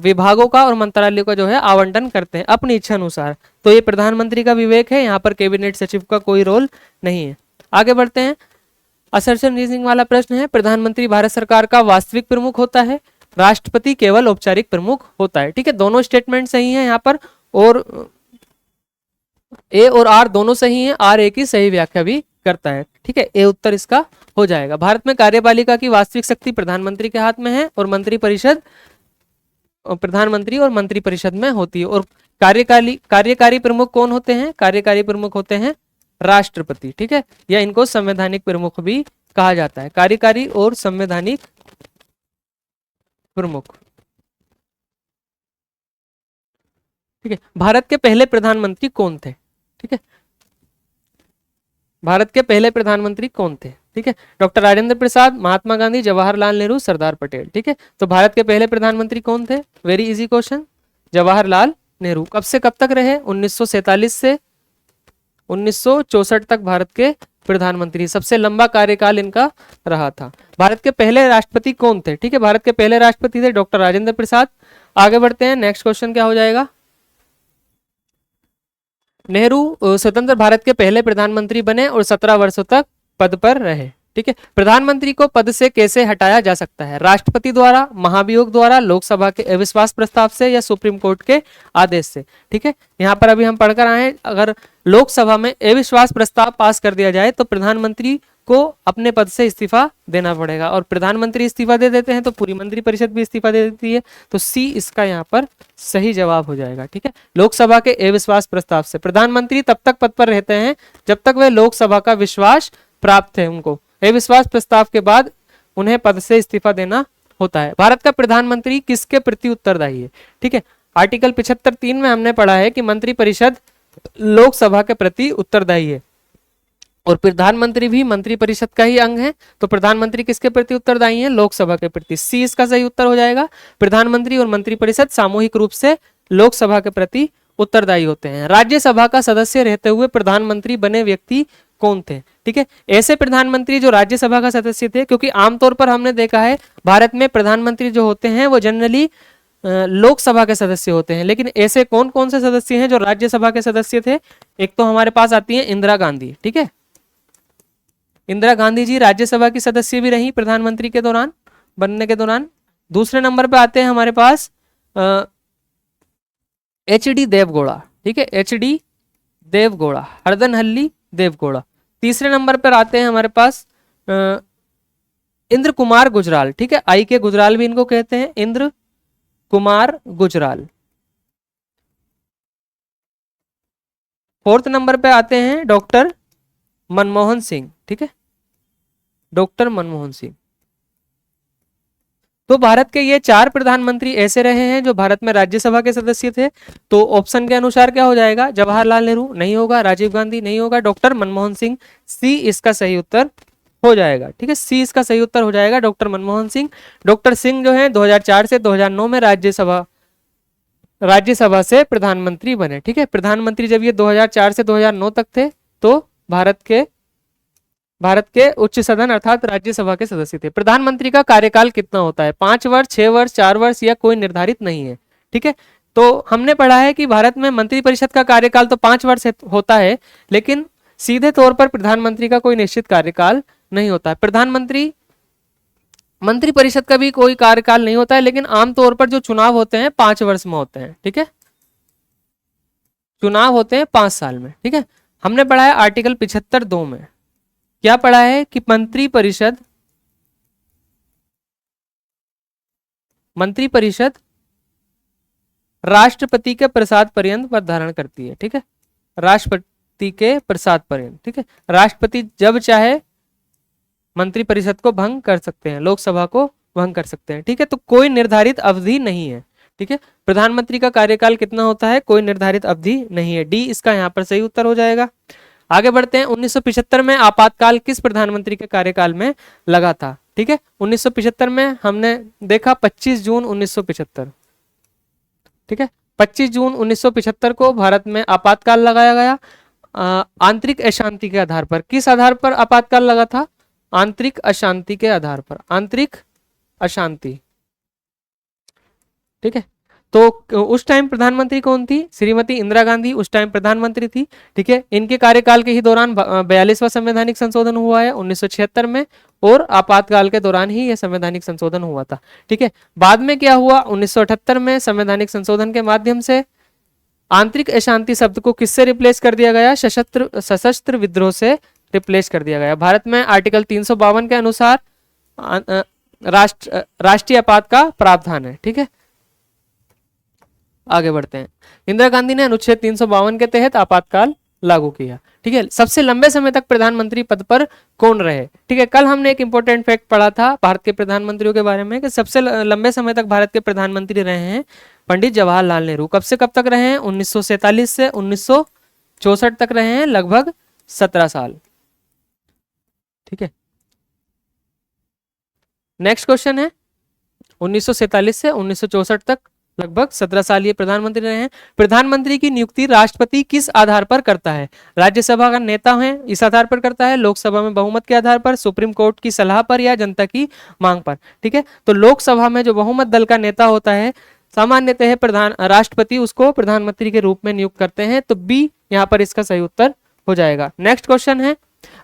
विभागों का और मंत्रालयों का जो है आवंटन करते हैं अपनी इच्छा अनुसार। तो ये प्रधानमंत्री का विवेक है, यहाँ पर कैबिनेट सचिव का कोई रोल नहीं है। आगे बढ़ते हैं। असर्शन रीजनिंग वाला प्रश्न है, प्रधानमंत्री भारत सरकार का वास्तविक प्रमुख होता है। राष्ट्रपति केवल औपचारिक प्रमुख होता है। ठीक है, दोनों स्टेटमेंट सही है यहाँ पर, और ए और आर दोनों सही हैं, आर ए की सही व्याख्या भी करता है। ठीक है, ए उत्तर इसका हो जाएगा। भारत में कार्यपालिका की वास्तविक शक्ति प्रधानमंत्री के हाथ में है, और मंत्रिपरिषद प्रधानमंत्री और मंत्रिपरिषद में होती है। और कार्यकारी प्रमुख कौन होते हैं? कार्यकारी प्रमुख होते हैं राष्ट्रपति। ठीक है, या इनको संवैधानिक प्रमुख भी कहा जाता है, कार्यकारी और संवैधानिक प्रमुख। ठीक है, भारत के पहले प्रधानमंत्री कौन थे? ठीक है, भारत के पहले प्रधानमंत्री कौन थे? ठीक है, डॉक्टर राजेंद्र प्रसाद, महात्मा गांधी, जवाहरलाल नेहरू, सरदार पटेल। ठीक है, तो भारत के पहले प्रधानमंत्री कौन थे? Very easy question, Jawaharlal Nehru. कब से कब तक रहे? 1947 से 1964 तक भारत के प्रधानमंत्री, सबसे लंबा कार्यकाल इनका रहा था। भारत के पहले राष्ट्रपति कौन थे? ठीक है, भारत के पहले राष्ट्रपति थे डॉक्टर राजेंद्र प्रसाद। आगे बढ़ते हैं, नेक्स्ट क्वेश्चन क्या हो जाएगा? नेहरू स्वतंत्र भारत के पहले प्रधानमंत्री बने और 17 वर्षों तक पद पर रहे। ठीक है, प्रधानमंत्री को पद से कैसे हटाया जा सकता है? राष्ट्रपति द्वारा, महाभियोग द्वारा, लोकसभा के अविश्वास प्रस्ताव से, या सुप्रीम कोर्ट के आदेश से। ठीक है, यहाँ पर अभी हम पढ़कर आए हैं, अगर लोकसभा में अविश्वास प्रस्ताव पास कर दिया जाए तो प्रधानमंत्री को अपने पद से इस्तीफा देना पड़ेगा, और प्रधानमंत्री इस्तीफा दे देते हैं तो पूरी मंत्रिपरिषद भी इस्तीफा दे देती है। तो सी इसका यहाँ पर सही जवाब हो जाएगा। ठीक है, लोकसभा के अविश्वास प्रस्ताव से। प्रधानमंत्री तब तक पद पर रहते हैं जब तक वे लोकसभा का विश्वास प्राप्त है उनको, अविश्वास प्रस्ताव के बाद उन्हें पद से इस्तीफा देना होता है। भारत का प्रधानमंत्री किसके प्रति उत्तरदायी है? ठीक है, आर्टिकल 75(3) में हमने पढ़ा है कि मंत्रिपरिषद लोकसभा के प्रति उत्तरदायी है, और प्रधानमंत्री भी मंत्रिपरिषद का ही अंग है। तो प्रधानमंत्री किसके प्रति उत्तरदायी है? लोकसभा के प्रति। सी इसका सही उत्तर हो जाएगा। प्रधानमंत्री और मंत्रिपरिषद सामूहिक रूप से लोकसभा के प्रति उत्तरदायी होते हैं। राज्यसभा का सदस्य रहते हुए प्रधानमंत्री बने व्यक्ति कौन थे? ठीक है, ऐसे प्रधानमंत्री जो राज्यसभा का सदस्य थे, क्योंकि आमतौर पर हमने देखा है भारत में प्रधानमंत्री जो होते हैं वो जनरली लोकसभा के सदस्य होते हैं, लेकिन ऐसे कौन कौन से सदस्य हैं जो राज्यसभा के सदस्य थे? एक तो हमारे पास आती है इंदिरा गांधी। ठीक है, इंदिरा गांधी जी राज्यसभा की सदस्य भी रही प्रधानमंत्री के दौरान, बनने के दौरान। दूसरे नंबर पे आते हैं हमारे पास एच.डी. देवगौड़ा। ठीक है, एच.डी. देवगौड़ा, हरदनहल्ली देवगौड़ा। तीसरे नंबर पर आते हैं हमारे पास इंद्र कुमार गुजराल। ठीक है, आई के गुजराल भी इनको कहते हैं, इंद्र कुमार गुजराल। फोर्थ नंबर पे आते हैं डॉक्टर मनमोहन सिंह। ठीक है, डॉक्टर मनमोहन सिंह। तो भारत के ये 4 प्रधानमंत्री ऐसे रहे हैं जो भारत में राज्यसभा के सदस्य थे। तो ऑप्शन के अनुसार क्या हो जाएगा? जवाहरलाल नेहरू नहीं होगा, राजीव गांधी नहीं होगा, डॉक्टर मनमोहन सिंह। सी इसका सही उत्तर हो जाएगा। ठीक है, सी इसका सही उत्तर हो जाएगा, डॉक्टर मनमोहन सिंह। डॉक्टर सिंह जो है 2004 से 2009 में राज्यसभा से प्रधानमंत्री बने। ठीक है, प्रधानमंत्री जब ये 2004 से 2009 तक थे तो भारत के उच्च सदन अर्थात राज्यसभा के सदस्य थे। प्रधानमंत्री का कार्यकाल कितना होता है? 5 वर्ष, 6 वर्ष, 4 वर्ष, या कोई निर्धारित नहीं है। ठीक है, तो हमने पढ़ा है कि भारत में मंत्रिपरिषद का कार्यकाल तो 5 वर्ष होता है, लेकिन सीधे तौर पर प्रधानमंत्री का कोई निश्चित कार्यकाल नहीं होता है। मंत्रिपरिषद का भी कोई कार्यकाल नहीं होता है, लेकिन आमतौर पर जो चुनाव होते हैं 5 वर्ष में होते हैं। ठीक है, चुनाव होते हैं 5 साल में। ठीक है, हमने पढ़ा है आर्टिकल 75(2) में क्या पढ़ा है कि मंत्रिपरिषद राष्ट्रपति के प्रसाद पर्यंत पद धारण करती है। ठीक है, राष्ट्रपति के प्रसाद पर्यंत। ठीक है, राष्ट्रपति जब चाहे मंत्रिपरिषद को भंग कर सकते हैं, लोकसभा को भंग कर सकते हैं। ठीक है, तो कोई निर्धारित अवधि नहीं है। ठीक है, प्रधानमंत्री का कार्यकाल कितना होता है? कोई निर्धारित अवधि नहीं है। डी इसका यहाँ पर सही उत्तर हो जाएगा। आगे बढ़ते हैं, 1975 में आपातकाल किस प्रधानमंत्री के कार्यकाल में लगा था? ठीक है, 1975 में हमने देखा 25 जून 1975। ठीक है, 25 जून 1975 को भारत में आपातकाल लगाया गया आंतरिक अशांति के आधार पर। किस आधार पर आपातकाल लगा था? आंतरिक अशांति के आधार पर, आंतरिक अशांति। ठीक है, तो उस टाइम प्रधानमंत्री कौन थी? श्रीमती इंदिरा गांधी उस टाइम प्रधानमंत्री थी। ठीक है, इनके कार्यकाल के ही दौरान 42वां संवैधानिक संशोधन हुआ है 1976 में, और आपातकाल के दौरान ही यह संवैधानिक संशोधन हुआ था। ठीक है, बाद में क्या हुआ? 1978 में संवैधानिक संशोधन के माध्यम से आंतरिक अशांति शब्द को किससे रिप्लेस कर दिया गया? सशस्त्र विद्रोह से रिप्लेस कर दिया गया। भारत में आर्टिकल 352 के अनुसार राष्ट्रीय आपात का प्रावधान है। ठीक है, आगे बढ़ते हैं। इंदिरा गांधी ने अनुच्छेद 352 के तहत आपातकाल लागू किया। ठीक है, सबसे लंबे समय तक प्रधानमंत्री पद पर कौन रहे? ठीक है, कल हमने एक इंपॉर्टेंट फैक्ट पढ़ा था भारत के प्रधानमंत्रियों के बारे में कि सबसे लंबे समय तक भारत के प्रधानमंत्री रहे हैं पंडित जवाहरलाल नेहरू। कब से कब तक रहे हैं? 1947 से 1964 तक रहे हैं, लगभग 17 साल। ठीक है, नेक्स्ट क्वेश्चन है 1947 से 1964 तक लगभग 17 साल ये प्रधानमंत्री रहे हैं। प्रधानमंत्री की नियुक्ति राष्ट्रपति किस आधार पर करता है? राज्यसभा का नेता है इस आधार पर करता है, लोकसभा में बहुमत के आधार पर, सुप्रीम कोर्ट की सलाह पर, या जनता की मांग पर? ठीक है, तो लोकसभा में जो बहुमत दल का नेता होता है सामान्यतः राष्ट्रपति उसको प्रधानमंत्री के रूप में नियुक्त करते हैं, तो बी यहाँ पर इसका सही उत्तर हो जाएगा। नेक्स्ट क्वेश्चन है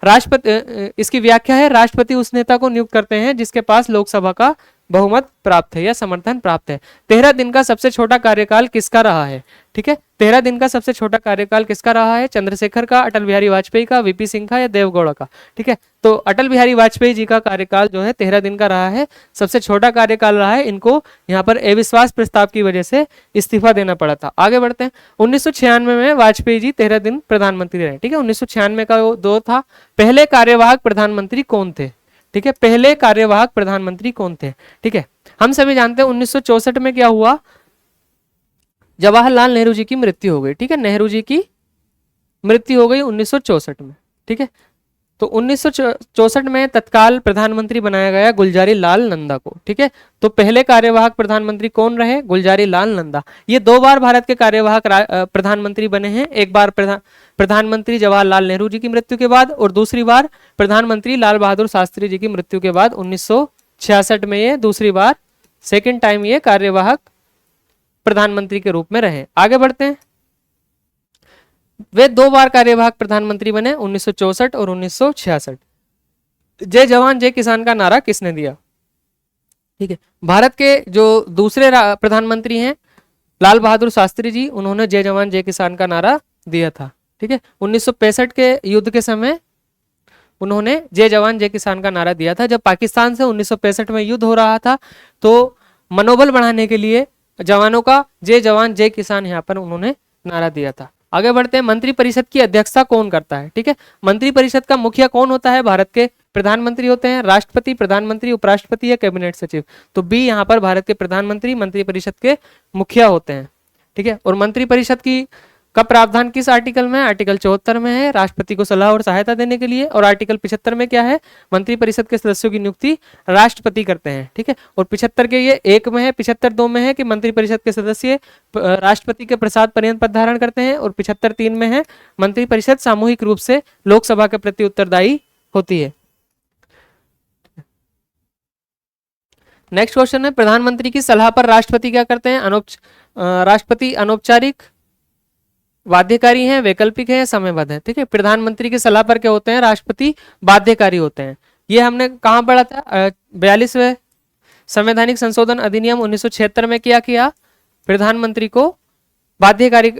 राष्ट्रपति, इसकी व्याख्या है राष्ट्रपति उस नेता को नियुक्त करते हैं जिसके पास लोकसभा का बहुमत प्राप्त है या समर्थन प्राप्त है। 13 दिन का सबसे छोटा कार्यकाल किसका रहा है? ठीक है, 13 दिन का सबसे छोटा कार्यकाल किसका रहा है? चंद्रशेखर का, अटल बिहारी वाजपेयी का, वीपी सिंह का, या देवगौड़ा का? ठीक है, तो अटल बिहारी वाजपेयी जी का कार्यकाल जो है 13 दिन का रहा है, सबसे छोटा कार्यकाल रहा है। इनको यहाँ पर अविश्वास प्रस्ताव की वजह से इस्तीफा देना पड़ा था। आगे बढ़ते हैं। 1996 में वाजपेयी जी 13 दिन प्रधानमंत्री रहे। ठीक है, 1996 का दौर था। पहले कार्यवाहक प्रधानमंत्री कौन थे? ठीक है, पहले कार्यवाहक प्रधानमंत्री कौन थे? ठीक है, हम सभी जानते हैं 1964 में क्या हुआ? जवाहरलाल नेहरू जी की मृत्यु हो गई। ठीक है, नेहरू जी की मृत्यु हो गई 1964 में। ठीक है, तो 1964 में तत्काल प्रधानमंत्री बनाया गया गुलजारी लाल नंदा को। ठीक है, तो पहले कार्यवाहक प्रधानमंत्री कौन रहे? गुलजारी लाल नंदा। ये 2 बार भारत के कार्यवाहक प्रधानमंत्री बने हैं। एक बार प्रधानमंत्री जवाहरलाल नेहरू जी की मृत्यु के बाद, और दूसरी बार प्रधानमंत्री लाल बहादुर शास्त्री जी की मृत्यु के बाद 1966 में ये दूसरी बार, सेकेंड टाइम ये कार्यवाहक प्रधानमंत्री के रूप में रहे। आगे बढ़ते हैं। वे 2 बार कार्यवाहक प्रधानमंत्री बने, 1964 और 1966। जय जवान जय किसान का नारा किसने दिया? ठीक है, भारत के जो दूसरे प्रधानमंत्री हैं लाल बहादुर शास्त्री जी, उन्होंने जय जवान जय किसान का नारा दिया था। ठीक है, 1965 के युद्ध के समय उन्होंने जय जवान जय किसान का नारा दिया था। जब पाकिस्तान से 1965 में युद्ध हो रहा था, तो मनोबल बढ़ाने के लिए जवानों का जय जवान जय किसान यहाँ पर उन्होंने नारा दिया था। आगे बढ़ते हैं। मंत्रिपरिषद की अध्यक्षता कौन करता है? ठीक है, मंत्रिपरिषद का मुखिया कौन होता है? भारत के प्रधानमंत्री होते हैं, राष्ट्रपति, प्रधानमंत्री, उपराष्ट्रपति या कैबिनेट सचिव? तो बी यहाँ पर भारत के प्रधानमंत्री मंत्रिपरिषद के मुखिया होते हैं। ठीक है, और मंत्रिपरिषद की का प्रावधान किस आर्टिकल में? आर्टिकल 74 में है, राष्ट्रपति को सलाह और सहायता देने के लिए। और आर्टिकल 75 में क्या है? मंत्रिपरिषद के सदस्यों की नियुक्ति राष्ट्रपति करते हैं। ठीक है, और 75 के ये 1 में है, 75 2 में है कि मंत्रिपरिषद के सदस्य राष्ट्रपति के प्रसाद पर्यंत पद धारण करते हैं, और 75 3 में है मंत्रिपरिषद सामूहिक रूप से लोकसभा के प्रति उत्तरदायी होती है। नेक्स्ट क्वेश्चन है प्रधानमंत्री की सलाह पर राष्ट्रपति क्या करते हैं? राष्ट्रपति अनौपचारिक, बाध्यकारी हैं, वैकल्पिक है, समयबद्ध है? ठीक है, प्रधानमंत्री की सलाह पर क्या होते हैं? राष्ट्रपति बाध्यकारी होते हैं। ये हमने कहाँ पढ़ा था? 42वें संवैधानिक संशोधन अधिनियम 1976 में क्या किया? प्रधानमंत्री को बाध्यकारी,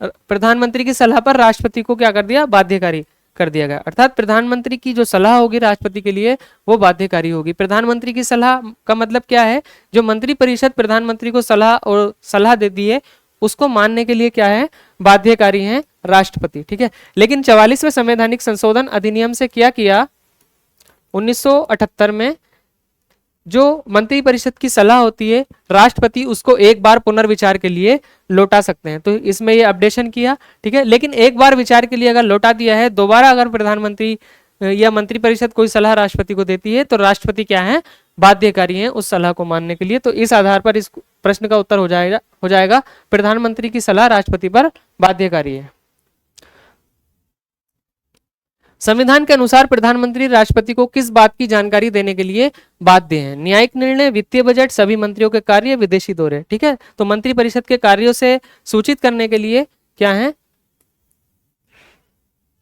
प्रधानमंत्री की सलाह पर राष्ट्रपति को क्या कर दिया? बाध्यकारी कर दिया गया। अर्थात प्रधानमंत्री की जो सलाह होगी राष्ट्रपति के लिए वो बाध्यकारी होगी। प्रधानमंत्री की सलाह का मतलब क्या है? जो मंत्रिपरिषद प्रधानमंत्री को सलाह देती है उसको मानने के लिए क्या है? बाध्यकारी है राष्ट्रपति। ठीक है, लेकिन 44वें संवैधानिक संशोधन अधिनियम से क्या किया? 1978 में जो मंत्रिपरिषद की सलाह होती है राष्ट्रपति उसको एक बार पुनर्विचार के लिए लौटा सकते हैं, तो इसमें ये अपडेशन किया। ठीक है, लेकिन एक बार विचार के लिए अगर लौटा दिया है, दोबारा अगर प्रधानमंत्री या मंत्रिपरिषद कोई सलाह राष्ट्रपति को देती है तो राष्ट्रपति क्या है? बाध्यकारी हैं उस सलाह को मानने के लिए। तो इस आधार पर इस प्रश्न का उत्तर हो जाएगा प्रधानमंत्री की सलाह राष्ट्रपति पर बाध्यकारी है। संविधान के अनुसार प्रधानमंत्री राष्ट्रपति को किस बात की जानकारी देने के लिए बाध्य है? न्यायिक निर्णय, वित्तीय बजट, सभी मंत्रियों के कार्य, विदेशी दौरे। ठीक है, तो मंत्रिपरिषद के कार्यों से सूचित करने के लिए क्या है?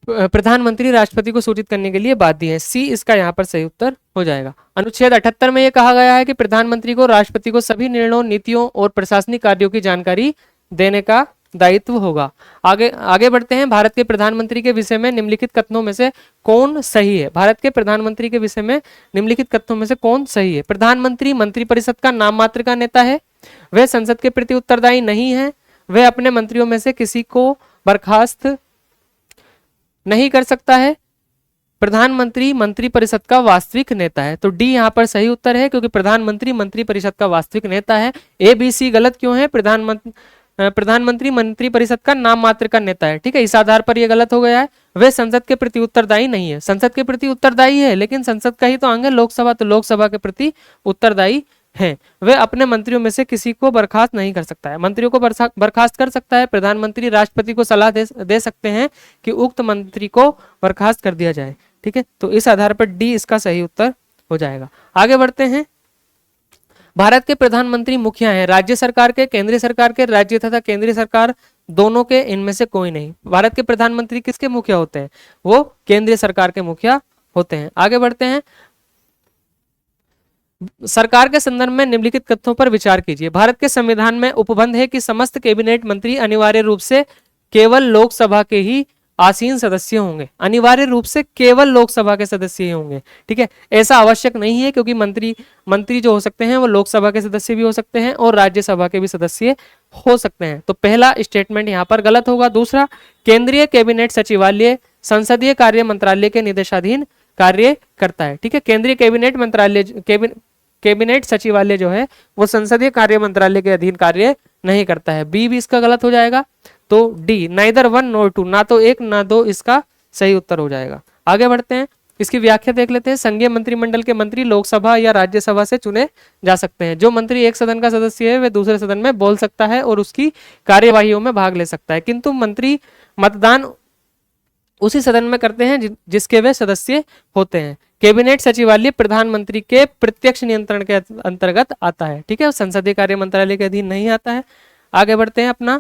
प्रधानमंत्री राष्ट्रपति को सूचित करने के लिए बाध्य है। सी इसका यहाँ पर सही उत्तर हो जाएगा। अनुच्छेद 78 में यह कहा गया है कि प्रधानमंत्री को राष्ट्रपति को सभी निर्णयों, नीतियों और प्रशासनिक कार्यों की जानकारी देने का दायित्व होगा। आगे बढ़ते हैं। भारत के प्रधानमंत्री के विषय में निम्नलिखित कथनों में से कौन सही है? भारत के प्रधानमंत्री के विषय में निम्नलिखित कथनों में से कौन सही है? प्रधानमंत्री मंत्रिपरिषद का नाम मात्र का नेता है, वह संसद के प्रति उत्तरदायी नहीं है, वह अपने मंत्रियों में से किसी को बर्खास्त नहीं कर सकता है, प्रधानमंत्री मंत्रिपरिषद का वास्तविक नेता है। तो डी यहाँ पर सही उत्तर है, क्योंकि प्रधानमंत्री मंत्रिपरिषद का वास्तविक नेता है। ए बी सी गलत क्यों है? प्रधानमंत्री मंत्रिपरिषद का नाम मात्र का नेता है। ठीक है, इस आधार पर यह गलत हो गया है। वे संसद के प्रति उत्तरदायी नहीं है। संसद के प्रति उत्तरदायी है, लेकिन संसद का ही तो अंग है लोकसभा, तो लोकसभा के प्रति उत्तरदायी है। वे अपने मंत्रियों में से किसी को बर्खास्त नहीं कर सकता है। मंत्रियों को बर्खास्त कर सकता है। प्रधानमंत्री राष्ट्रपति को सलाह दे सकते हैं कि उक्त मंत्री को बर्खास्त कर दिया जाए। ठीक है, तो इस आधार पर डी इसका सही उत्तर हो जाएगा। आगे बढ़ते हैं। भारत के प्रधानमंत्री मुखिया हैं राज्य सरकार के, केंद्रीय सरकार के, राज्य तथा केंद्रीय सरकार दोनों के, इनमें से कोई नहीं। भारत के प्रधानमंत्री किसके मुखिया होते हैं? वो केंद्रीय सरकार के मुखिया होते हैं। आगे बढ़ते हैं। सरकार के संदर्भ में निम्नलिखित कथनों पर विचार कीजिए। भारत के संविधान में उपबंध है कि समस्त कैबिनेट मंत्री अनिवार्य रूप से केवल लोकसभा के ही आसीन सदस्य होंगे। अनिवार्य रूप से केवल लोकसभा के सदस्य ही होंगे। ठीक है, ऐसा आवश्यक नहीं है, क्योंकि मंत्री जो हो सकते हैं वो लोकसभा के सदस्य भी हो सकते हैं और राज्यसभा के भी सदस्य हो सकते हैं। तो पहला स्टेटमेंट यहाँ पर गलत होगा। दूसरा, केंद्रीय कैबिनेट सचिवालय संसदीय कार्य मंत्रालय के निर्देशाधीन कार्य करता है। ठीक है, केंद्रीय कैबिनेट मंत्रालय कैबिनेट सचिवालय जो है वो संसदीय कार्य मंत्रालय के अधीन कार्य नहीं करता है। बी भी इसका गलत हो जाएगा। तो डी नाइदर 1 नॉर 2, ना तो 1 ना 2 इसका सही उत्तर हो जाएगा। आगे बढ़ते हैं। इसकी व्याख्या देख लेते हैं। संघीय मंत्रिमंडल के मंत्री लोकसभा या राज्यसभा से चुने जा सकते हैं। जो मंत्री एक सदन का सदस्य है वह दूसरे सदन में बोल सकता है और उसकी कार्यवाहियों में भाग ले सकता है, किंतु मंत्री मतदान उसी सदन में करते हैं जिसके वे सदस्य होते हैं। कैबिनेट सचिवालय प्रधानमंत्री के प्रत्यक्ष नियंत्रण के अंतर्गत आता है। ठीक है, संसदीय कार्य मंत्रालय के अधीन नहीं आता है। आगे बढ़ते हैं। अपना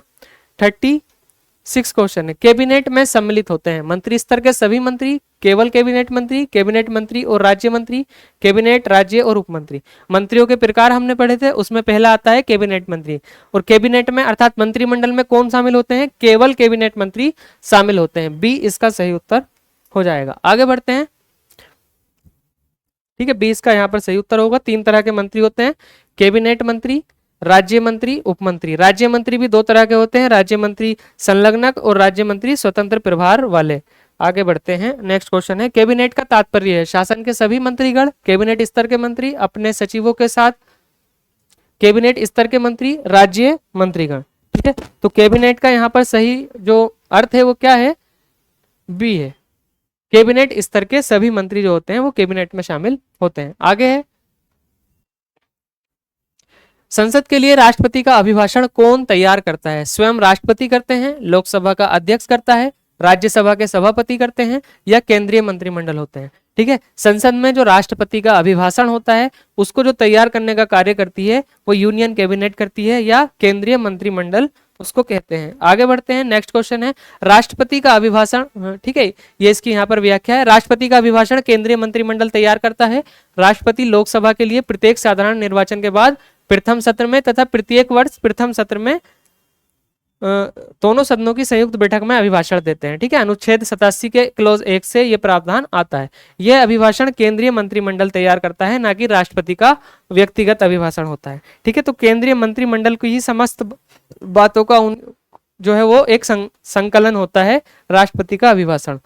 36 क्वेश्चन है। कैबिनेट में सम्मिलित होते हैं मंत्री स्तर के सभी मंत्री, केवल कैबिनेट मंत्री और राज्य मंत्री, कैबिनेट, राज्य और उप मंत्री। मंत्रियों के प्रकार हमने पढ़े थे, उसमें पहला आता है कैबिनेट मंत्री। और कैबिनेट में अर्थात मंत्रिमंडल में कौन शामिल होते हैं? केवल कैबिनेट मंत्री शामिल होते हैं। बी इसका सही उत्तर हो जाएगा। आगे बढ़ते हैं। ठीक है, 20 का यहाँ पर सही उत्तर होगा। 3 तरह के मंत्री होते हैं, कैबिनेट मंत्री, राज्य मंत्री, उप मंत्री। राज्य मंत्री भी 2 तरह के होते हैं, राज्य मंत्री संलग्नक और राज्य मंत्री स्वतंत्र प्रभार वाले। आगे बढ़ते हैं। नेक्स्ट क्वेश्चन है, कैबिनेट का तात्पर्य है शासन के सभी मंत्रीगण, कैबिनेट स्तर के मंत्री अपने सचिवों के साथ, कैबिनेट स्तर के मंत्री, राज्य मंत्रीगण। ठीक है, तो कैबिनेट का यहाँ पर सही जो अर्थ है वो क्या है? बी है। कैबिनेट स्तर के सभी मंत्री जो होते हैं वो कैबिनेट में शामिल होते हैं। आगे है, संसद के लिए राष्ट्रपति का अभिभाषण कौन तैयार करता है? स्वयं राष्ट्रपति करते हैं, लोकसभा का अध्यक्ष करता है, राज्यसभा के सभापति करते हैं, या केंद्रीय मंत्रिमंडल होते हैं। ठीक है, संसद में जो राष्ट्रपति का अभिभाषण होता है उसको जो तैयार करने का कार्य करती है वो यूनियन कैबिनेट करती है या केंद्रीय मंत्रिमंडल उसको कहते हैं। आगे बढ़ते हैं। नेक्स्ट क्वेश्चन है, राष्ट्रपति का अभिभाषण, ठीक है, ये इसकी यहाँ पर व्याख्या है। राष्ट्रपति का अभिभाषण केंद्रीय मंत्रिमंडल तैयार करता है। राष्ट्रपति लोकसभा के लिए प्रत्येक साधारण निर्वाचन के बाद प्रथम सत्र में तथा प्रत्येक वर्ष प्रथम सत्र में दोनों सदनों की संयुक्त बैठक में अभिभाषण देते हैं। ठीक है, अनुच्छेद 87 के क्लोज 1 से यह प्रावधान आता है। यह अभिभाषण केंद्रीय मंत्रिमंडल तैयार करता है, ना कि राष्ट्रपति का व्यक्तिगत अभिभाषण होता है। ठीक है, तो केंद्रीय मंत्रिमंडल की ही समस्त बातों का जो है वो एक संकलन होता है, राष्ट्रपति का अभिभाषण।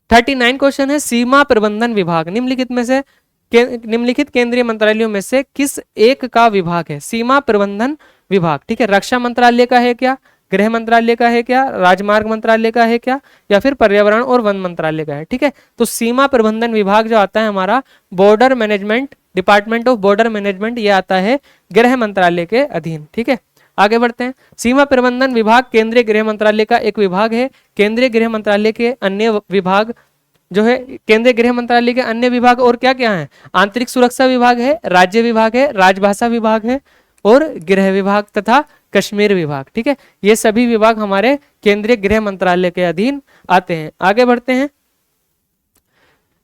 39 क्वेश्चन है, सीमा प्रबंधन विभाग निम्नलिखित केंद्रीय मंत्रालयों में से किस एक का विभाग है? सीमा प्रबंधन विभाग। ठीक है, रक्षा मंत्रालय का है क्या, गृह मंत्रालय का है क्या, राजमार्ग मंत्रालय का है क्या, या फिर पर्यावरण और वन मंत्रालय का है? ठीक है, तो सीमा प्रबंधन विभाग जो आता है हमारा border management, department of border management, ये आता है गृह मंत्रालय के अधीन। ठीक है, आगे बढ़ते हैं। सीमा प्रबंधन विभाग केंद्रीय गृह मंत्रालय का एक विभाग है। केंद्रीय गृह मंत्रालय के अन्य विभाग जो है केंद्रीय गृह मंत्रालय के अन्य विभाग और क्या क्या है, आंतरिक सुरक्षा विभाग है, राज्य विभाग है, राजभाषा विभाग है और गृह विभाग तथा कश्मीर विभाग। ठीक है, ये सभी विभाग हमारे केंद्रीय गृह मंत्रालय के अधीन आते हैं। आगे बढ़ते हैं।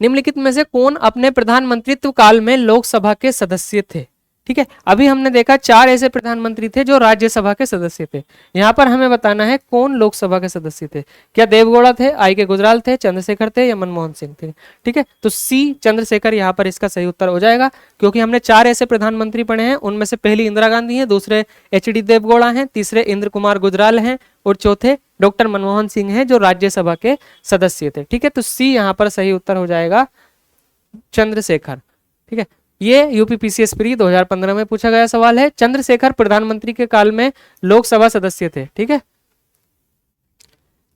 निम्नलिखित में से कौन अपने प्रधानमंत्रित्व काल में लोकसभा के सदस्य थे? ठीक है, अभी हमने देखा 4 ऐसे प्रधानमंत्री थे जो राज्यसभा के सदस्य थे। यहाँ पर हमें बताना है कौन लोकसभा के सदस्य थे। क्या देवगौड़ा थे, आई के गुजराल थे, चंद्रशेखर थे या मनमोहन सिंह थे? ठीक है, तो सी चंद्रशेखर यहाँ पर इसका सही उत्तर हो जाएगा, क्योंकि हमने 4 ऐसे प्रधानमंत्री पढ़े हैं। उनमें से पहली इंदिरा गांधी है, दूसरे एच.डी. देवगौड़ा हैं, तीसरे इंद्र कुमार गुजराल हैं और चौथे डॉक्टर मनमोहन सिंह हैं जो राज्यसभा के सदस्य थे। ठीक है, तो सी यहाँ पर सही उत्तर हो जाएगा चंद्रशेखर। ठीक है, ये यूपीपीसीएस प्री 2015 में पूछा गया सवाल है। चंद्रशेखर प्रधानमंत्री के काल में लोकसभा सदस्य थे। ठीक है,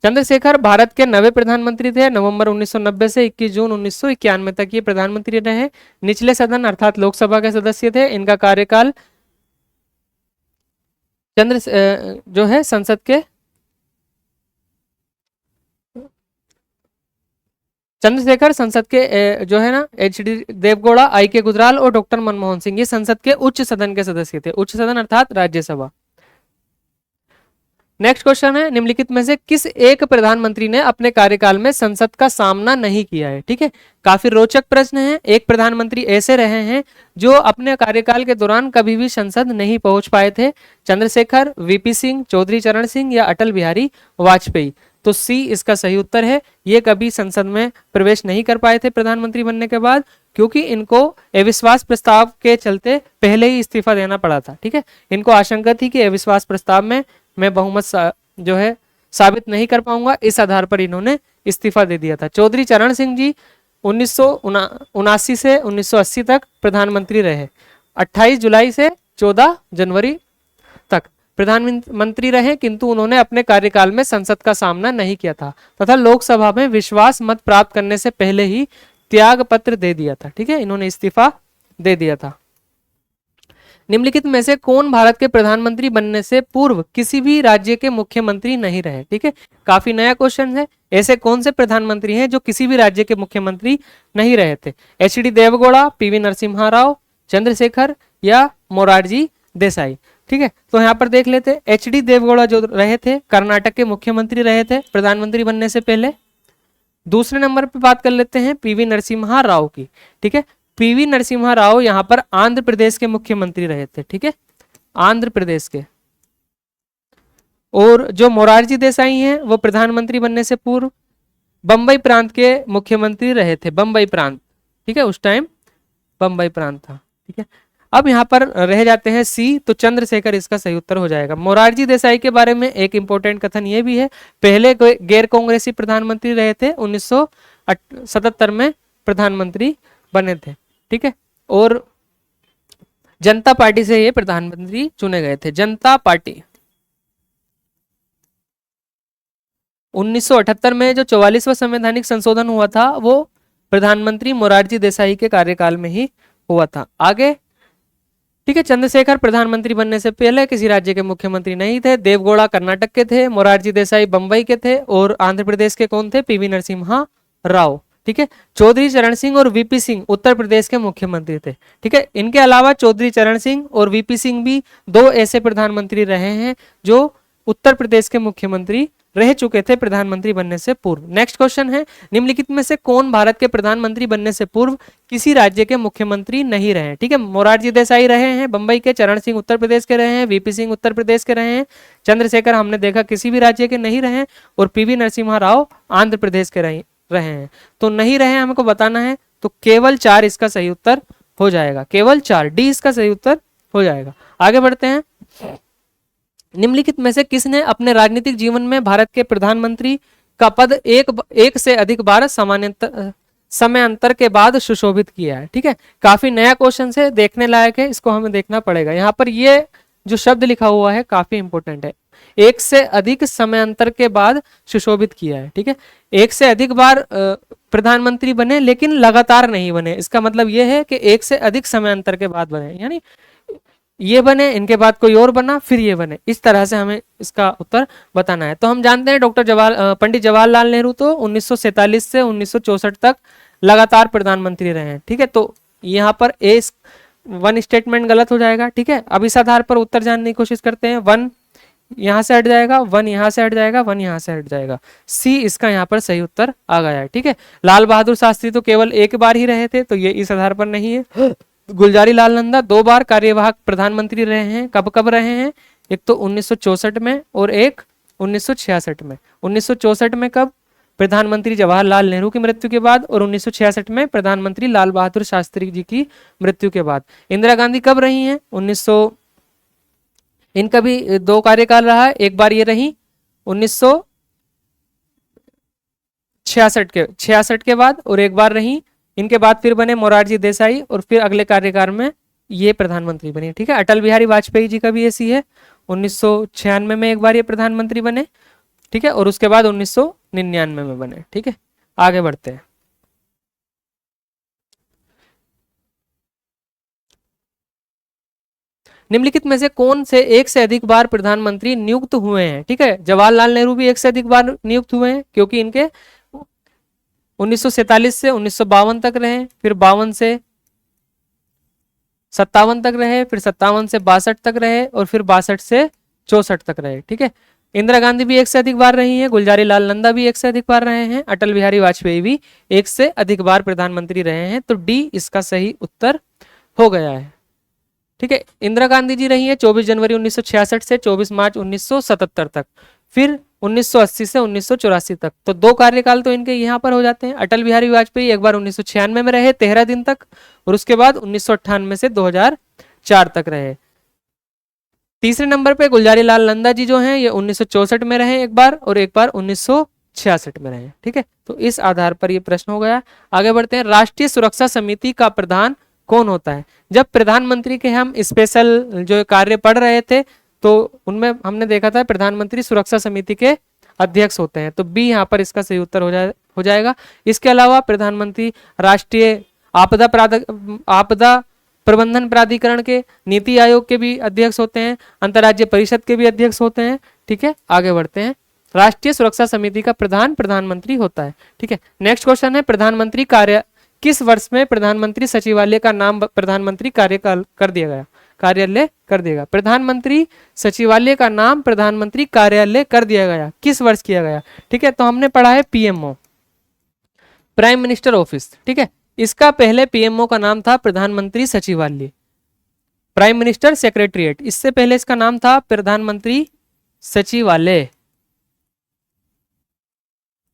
चंद्रशेखर भारत के 9वें प्रधानमंत्री थे। नवंबर 1990 से 21 जून 1991 तक ये प्रधानमंत्री रहे। निचले सदन अर्थात लोकसभा के सदस्य थे। इनका कार्यकाल जो है संसद के चंद्रशेखर संसद के जो है ना एच.डी. देवगौड़ा, आई के गुजराल और डॉक्टर मनमोहन सिंह ये संसद के उच्च सदन के सदस्य थे। उच्च सदन अर्थात राज्यसभा। नेक्स्ट क्वेश्चन है, निम्नलिखित में से किस एक प्रधानमंत्री ने अपने कार्यकाल में संसद का सामना नहीं किया है? ठीक है, काफी रोचक प्रश्न है। एक प्रधानमंत्री ऐसे रहे हैं जो अपने कार्यकाल के दौरान कभी भी संसद नहीं पहुंच पाए थे। चंद्रशेखर, वीपी सिंह, चौधरी चरण सिंह या अटल बिहारी वाजपेयी? तो सी इसका सही उत्तर है। ये कभी संसद में प्रवेश नहीं कर पाए थे प्रधानमंत्री बनने के बाद, क्योंकि इनको अविश्वास प्रस्ताव के चलते पहले ही इस्तीफा देना पड़ा था। ठीक है, इनको आशंका थी कि अविश्वास प्रस्ताव में मैं बहुमत जो है साबित नहीं कर पाऊंगा, इस आधार पर इन्होंने इस्तीफा दे दिया था। चौधरी चरण सिंह जी 1979 से 1980 तक प्रधानमंत्री रहे। 28 जुलाई से 14 जनवरी तक प्रधानमंत्री रहे, किंतु उन्होंने अपने कार्यकाल में संसद का सामना नहीं किया था तथा लोकसभा में विश्वास मत प्राप्त करने से पहले ही त्याग पत्र दे दिया था। ठीक है, इन्होंने इस्तीफा दे दिया था। निम्नलिखित में से कौन भारत के प्रधानमंत्री बनने से पूर्व किसी भी राज्य के मुख्यमंत्री नहीं रहे? ठीक है, काफी नया क्वेश्चन है। ऐसे कौन से प्रधानमंत्री हैं जो किसी भी राज्य के मुख्यमंत्री नहीं रहे थे? एच.डी. देवगौड़ा, पी.वी. नरसिम्हा राव, चंद्रशेखर या मोरारजी देसाई? ठीक है, तो यहाँ पर देख लेते। एच.डी. देवगौड़ा जो रहे थे कर्नाटक के मुख्यमंत्री रहे थे प्रधानमंत्री बनने से पहले। दूसरे नंबर पे बात कर लेते हैं पी.वी. नरसिम्हा राव की। ठीक है, पी.वी. नरसिम्हा राव यहाँ पर आंध्र प्रदेश के मुख्यमंत्री रहे थे। ठीक है, आंध्र प्रदेश के। और जो मोरारजी देसाई हैं वो प्रधानमंत्री बनने से पूर्व बंबई प्रांत के मुख्यमंत्री रहे थे। बंबई प्रांत, ठीक है, उस टाइम बंबई प्रांत था। ठीक है, अब यहाँ पर रह जाते हैं सी, तो चंद्रशेखर इसका सही उत्तर हो जाएगा। मोरारजी देसाई के बारे में एक इंपॉर्टेंट कथन ये भी है, पहले गैर कांग्रेसी प्रधानमंत्री रहे थे, 1977 में प्रधानमंत्री बने थे। ठीक है, और जनता पार्टी से ये प्रधानमंत्री चुने गए थे। जनता पार्टी 1978 में जो 44वां संवैधानिक संशोधन हुआ था वो प्रधानमंत्री मोरारजी देसाई के कार्यकाल में ही हुआ था। आगे, ठीक है, चंद्रशेखर प्रधानमंत्री बनने से पहले किसी राज्य के मुख्यमंत्री नहीं थे। देवगौड़ा कर्नाटक के थे, मोरारजी देसाई बंबई के थे और आंध्र प्रदेश के कौन थे? पी.वी. नरसिम्हा राव। ठीक है, चौधरी चरण सिंह और वीपी सिंह उत्तर प्रदेश के मुख्यमंत्री थे। ठीक है, इनके अलावा चौधरी चरण सिंह और वीपी सिंह भी 2 ऐसे प्रधानमंत्री रहे हैं जो उत्तर प्रदेश के मुख्यमंत्री रह चुके थे प्रधानमंत्री बनने से पूर्व। नेक्स्ट क्वेश्चन है, निम्नलिखित में से कौन भारत के प्रधानमंत्री बनने से पूर्व किसी राज्य के मुख्यमंत्री नहीं रहे? ठीक है, मोरारजी देसाई रहे हैं बंबई के, चरण सिंह उत्तर प्रदेश के रहे हैं, वीपी सिंह उत्तर प्रदेश के रहे हैं, चंद्रशेखर हमने देखा किसी भी राज्य के नहीं रहे और पी.वी. नरसिम्हा राव आंध्र प्रदेश के रहे हैं। तो नहीं रहे हमको बताना है, तो केवल 4 इसका सही उत्तर हो जाएगा। केवल 4, डी इसका सही उत्तर हो जाएगा। आगे बढ़ते हैं। निम्नलिखित में से किसने अपने राजनीतिक जीवन में भारत के प्रधानमंत्री का पद एक से अधिक बार समय अंतर के बाद सुशोभित किया है? ठीक है, काफी नया क्वेश्चन है, देखने लायक है, इसको हमें देखना पड़ेगा। यहाँ पर ये जो शब्द लिखा हुआ है काफी इंपॉर्टेंट है, एक से अधिक समय अंतर के बाद सुशोभित किया है। ठीक है, एक से अधिक बार प्रधानमंत्री बने लेकिन लगातार नहीं बने, इसका मतलब यह है कि एक से अधिक समय अंतर के बाद बने, यानी ये बने, इनके बाद कोई और बना, फिर ये बने, इस तरह से हमें इसका उत्तर बताना है। तो हम जानते हैं पंडित जवाहरलाल नेहरू तो 1947 से 1964 तक लगातार प्रधानमंत्री रहे हैं। ठीक है, तो यहाँ पर ए वन स्टेटमेंट गलत हो जाएगा। ठीक है, अब इस आधार पर उत्तर जानने की कोशिश करते हैं। वन यहाँ से हट जाएगा, वन यहाँ से हट जाएगा, वन यहाँ से हट जाएगा, सी इसका यहाँ पर सही उत्तर आ गया है। ठीक है, लाल बहादुर शास्त्री तो केवल एक बार ही रहे थे, तो ये इस आधार पर नहीं है। गुलजारी लाल नंदा 2 बार कार्यवाहक प्रधानमंत्री रहे हैं। कब कब रहे हैं? एक तो 1964 में और एक 1966 में। 1964 में कब? प्रधानमंत्री जवाहरलाल नेहरू की मृत्यु के बाद, और 1966 में प्रधानमंत्री लाल बहादुर शास्त्री जी की मृत्यु के बाद। इंदिरा गांधी कब रही हैं? इनका भी 2 कार्यकाल रहा है। एक बार ये रही 1966 के बाद, और एक बार रही, इनके बाद फिर बने मोरारजी देसाई, और फिर अगले कार्यकाल में ये प्रधानमंत्री बने। ठीक है, अटल बिहारी वाजपेयी जी का भी ऐसी है, 1996 में एक बार ये प्रधानमंत्री बने। ठीक है, और उसके बाद 1999 में बने। ठीक है, आगे बढ़ते हैं। निम्नलिखित में से कौन से एक से अधिक बार प्रधानमंत्री नियुक्त हुए हैं? ठीक है, जवाहरलाल नेहरू भी एक से अधिक बार नियुक्त हुए हैं, क्योंकि इनके 1947 से 1952 तक रहे, फिर 52 से 57 तक रहे, फिर 57 से 62 तक रहे, और फिर 62 से 64 तक रहे। ठीक है, इंदिरा गांधी भी एक से अधिक बार रही है, गुलजारी लाल नंदा भी एक से अधिक बार रहे हैं, अटल बिहारी वाजपेयी भी एक से अधिक बार प्रधानमंत्री रहे हैं। तो डी इसका सही उत्तर हो गया है। ठीक है, इंदिरा गांधी जी रही है 24 जनवरी 1966 से 24 मार्च 1977 तक, फिर 1980 से 1984 तक। तो 2 कार्यकाल तो इनके यहाँ पर हो जाते हैं। अटल बिहारी वाजपेयी एक बार 1996 में रहे 13 दिन तक, और उसके बाद 1998 से 2004 तक रहे। तीसरे नंबर पे गुलजारी लाल नंदा जी जो हैं, ये 1964 में रहे एक बार, और एक बार 1966 में रहे। ठीक है, तो इस आधार पर ये प्रश्न हो गया। आगे बढ़ते हैं। राष्ट्रीय सुरक्षा समिति का प्रधान कौन होता है? जब प्रधानमंत्री के हम स्पेशल जो कार्य पढ़ रहे थे, तो उनमें हमने देखा था प्रधानमंत्री सुरक्षा समिति के अध्यक्ष होते हैं। तो बी यहाँ पर इसका सही उत्तर हो जाएगा। इसके अलावा प्रधानमंत्री राष्ट्रीय आपदा प्रबंधन प्राधिकरण के, नीति आयोग के भी अध्यक्ष होते हैं, अंतर्राज्यीय परिषद के भी अध्यक्ष होते हैं। ठीक है, आगे बढ़ते हैं। राष्ट्रीय सुरक्षा समिति का प्रधानमंत्री होता है। ठीक है, नेक्स्ट क्वेश्चन है प्रधानमंत्री कार्य किस वर्ष में प्रधानमंत्री सचिवालय का नाम प्रधानमंत्री कार्यालय कर दिया गया? प्रधानमंत्री सचिवालय का नाम प्रधानमंत्री कार्यालय कर दिया गया, किस वर्ष किया गया? ठीक है, तो हमने पढ़ा है पीएमओ, प्राइम मिनिस्टर ऑफिस। ठीक है, इसका पहले पीएमओ का नाम था प्रधानमंत्री सचिवालय, प्राइम मिनिस्टर सेक्रेटरीट। इससे पहले इसका नाम था प्रधानमंत्री सचिवालय।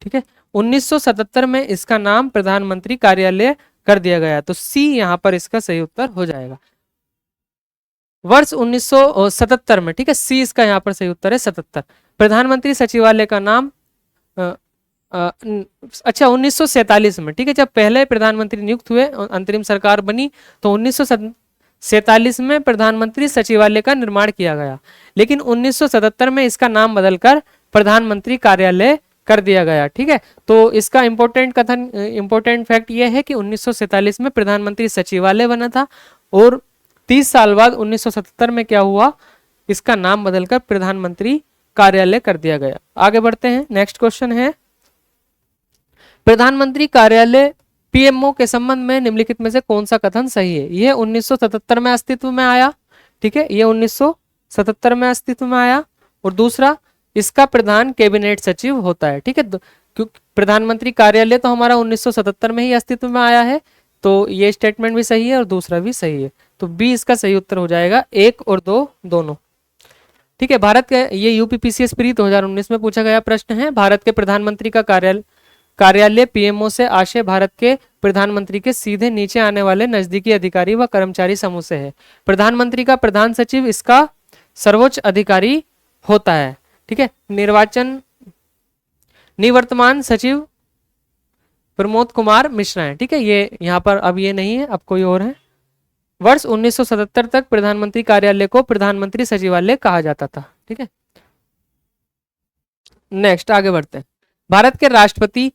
ठीक है, 1977 में इसका नाम प्रधानमंत्री कार्यालय कर दिया गया। तो सी यहां पर इसका सही उत्तर हो जाएगा। वर्ष 1977 में। ठीक है, सी इसका यहाँ पर सही उत्तर है 77। प्रधानमंत्री सचिवालय का नाम अच्छा 1947 में। ठीक है, जब पहले प्रधानमंत्री नियुक्त हुए, अंतरिम सरकार बनी, तो 1947 में प्रधानमंत्री सचिवालय का निर्माण किया गया, लेकिन 1977 में इसका नाम बदलकर प्रधानमंत्री कार्यालय कर दिया गया। ठीक है, तो इसका इंपॉर्टेंट फैक्ट यह है कि 1947 में प्रधानमंत्री सचिवालय बना था, और 30 साल बाद 1977 में क्या हुआ, इसका नाम बदलकर प्रधानमंत्री कार्यालय कर दिया गया। आगे बढ़ते हैं। नेक्स्ट क्वेश्चन है प्रधानमंत्री कार्यालय पीएमओ के संबंध में निम्नलिखित में से कौन सा कथन सही है? यह 1977 में अस्तित्व में आया। ठीक है, यह 1977 में अस्तित्व में आया। और दूसरा, इसका प्रधान कैबिनेट सचिव होता है। ठीक है, क्योंकि प्रधानमंत्री कार्यालय तो हमारा 1977 में ही अस्तित्व में आया है, तो ये स्टेटमेंट भी सही है और दूसरा भी सही है। तो बी इसका सही उत्तर हो जाएगा, 1 और 2 दोनों। ठीक है, भारत के ये यूपीपीसीएस प्री 2019 में पूछा गया प्रश्न है। भारत के प्रधानमंत्री का कार्यालय पीएमओ से आशय भारत के प्रधानमंत्री के सीधे नीचे आने वाले नजदीकी अधिकारी व कर्मचारी समूह से है। प्रधानमंत्री का प्रधान सचिव इसका सर्वोच्च अधिकारी होता है। ठीक है, निवर्तमान सचिव प्रमोद कुमार मिश्रा है। ठीक है, ये यहाँ पर अब ये नहीं है, अब कोई और है। वर्ष 1977 तक प्रधानमंत्री कार्यालय को प्रधानमंत्री सचिवालय कहा जाता था। ठीक है, नेक्स्ट आगे बढ़ते हैं। भारत के राष्ट्रपति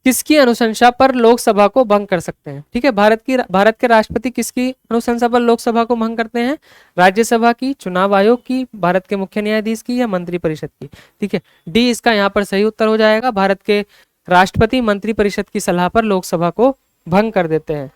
किसकी अनुशंसा पर लोकसभा को भंग कर सकते हैं? ठीक है, भारत के राष्ट्रपति किसकी अनुशंसा पर लोकसभा को भंग करते हैं? राज्यसभा की, चुनाव आयोग की, भारत के मुख्य न्यायाधीश की, या मंत्रिपरिषद की? ठीक है, डी इसका यहाँ पर सही उत्तर हो जाएगा। भारत के राष्ट्रपति मंत्रिपरिषद की सलाह पर लोकसभा को भंग कर देते हैं।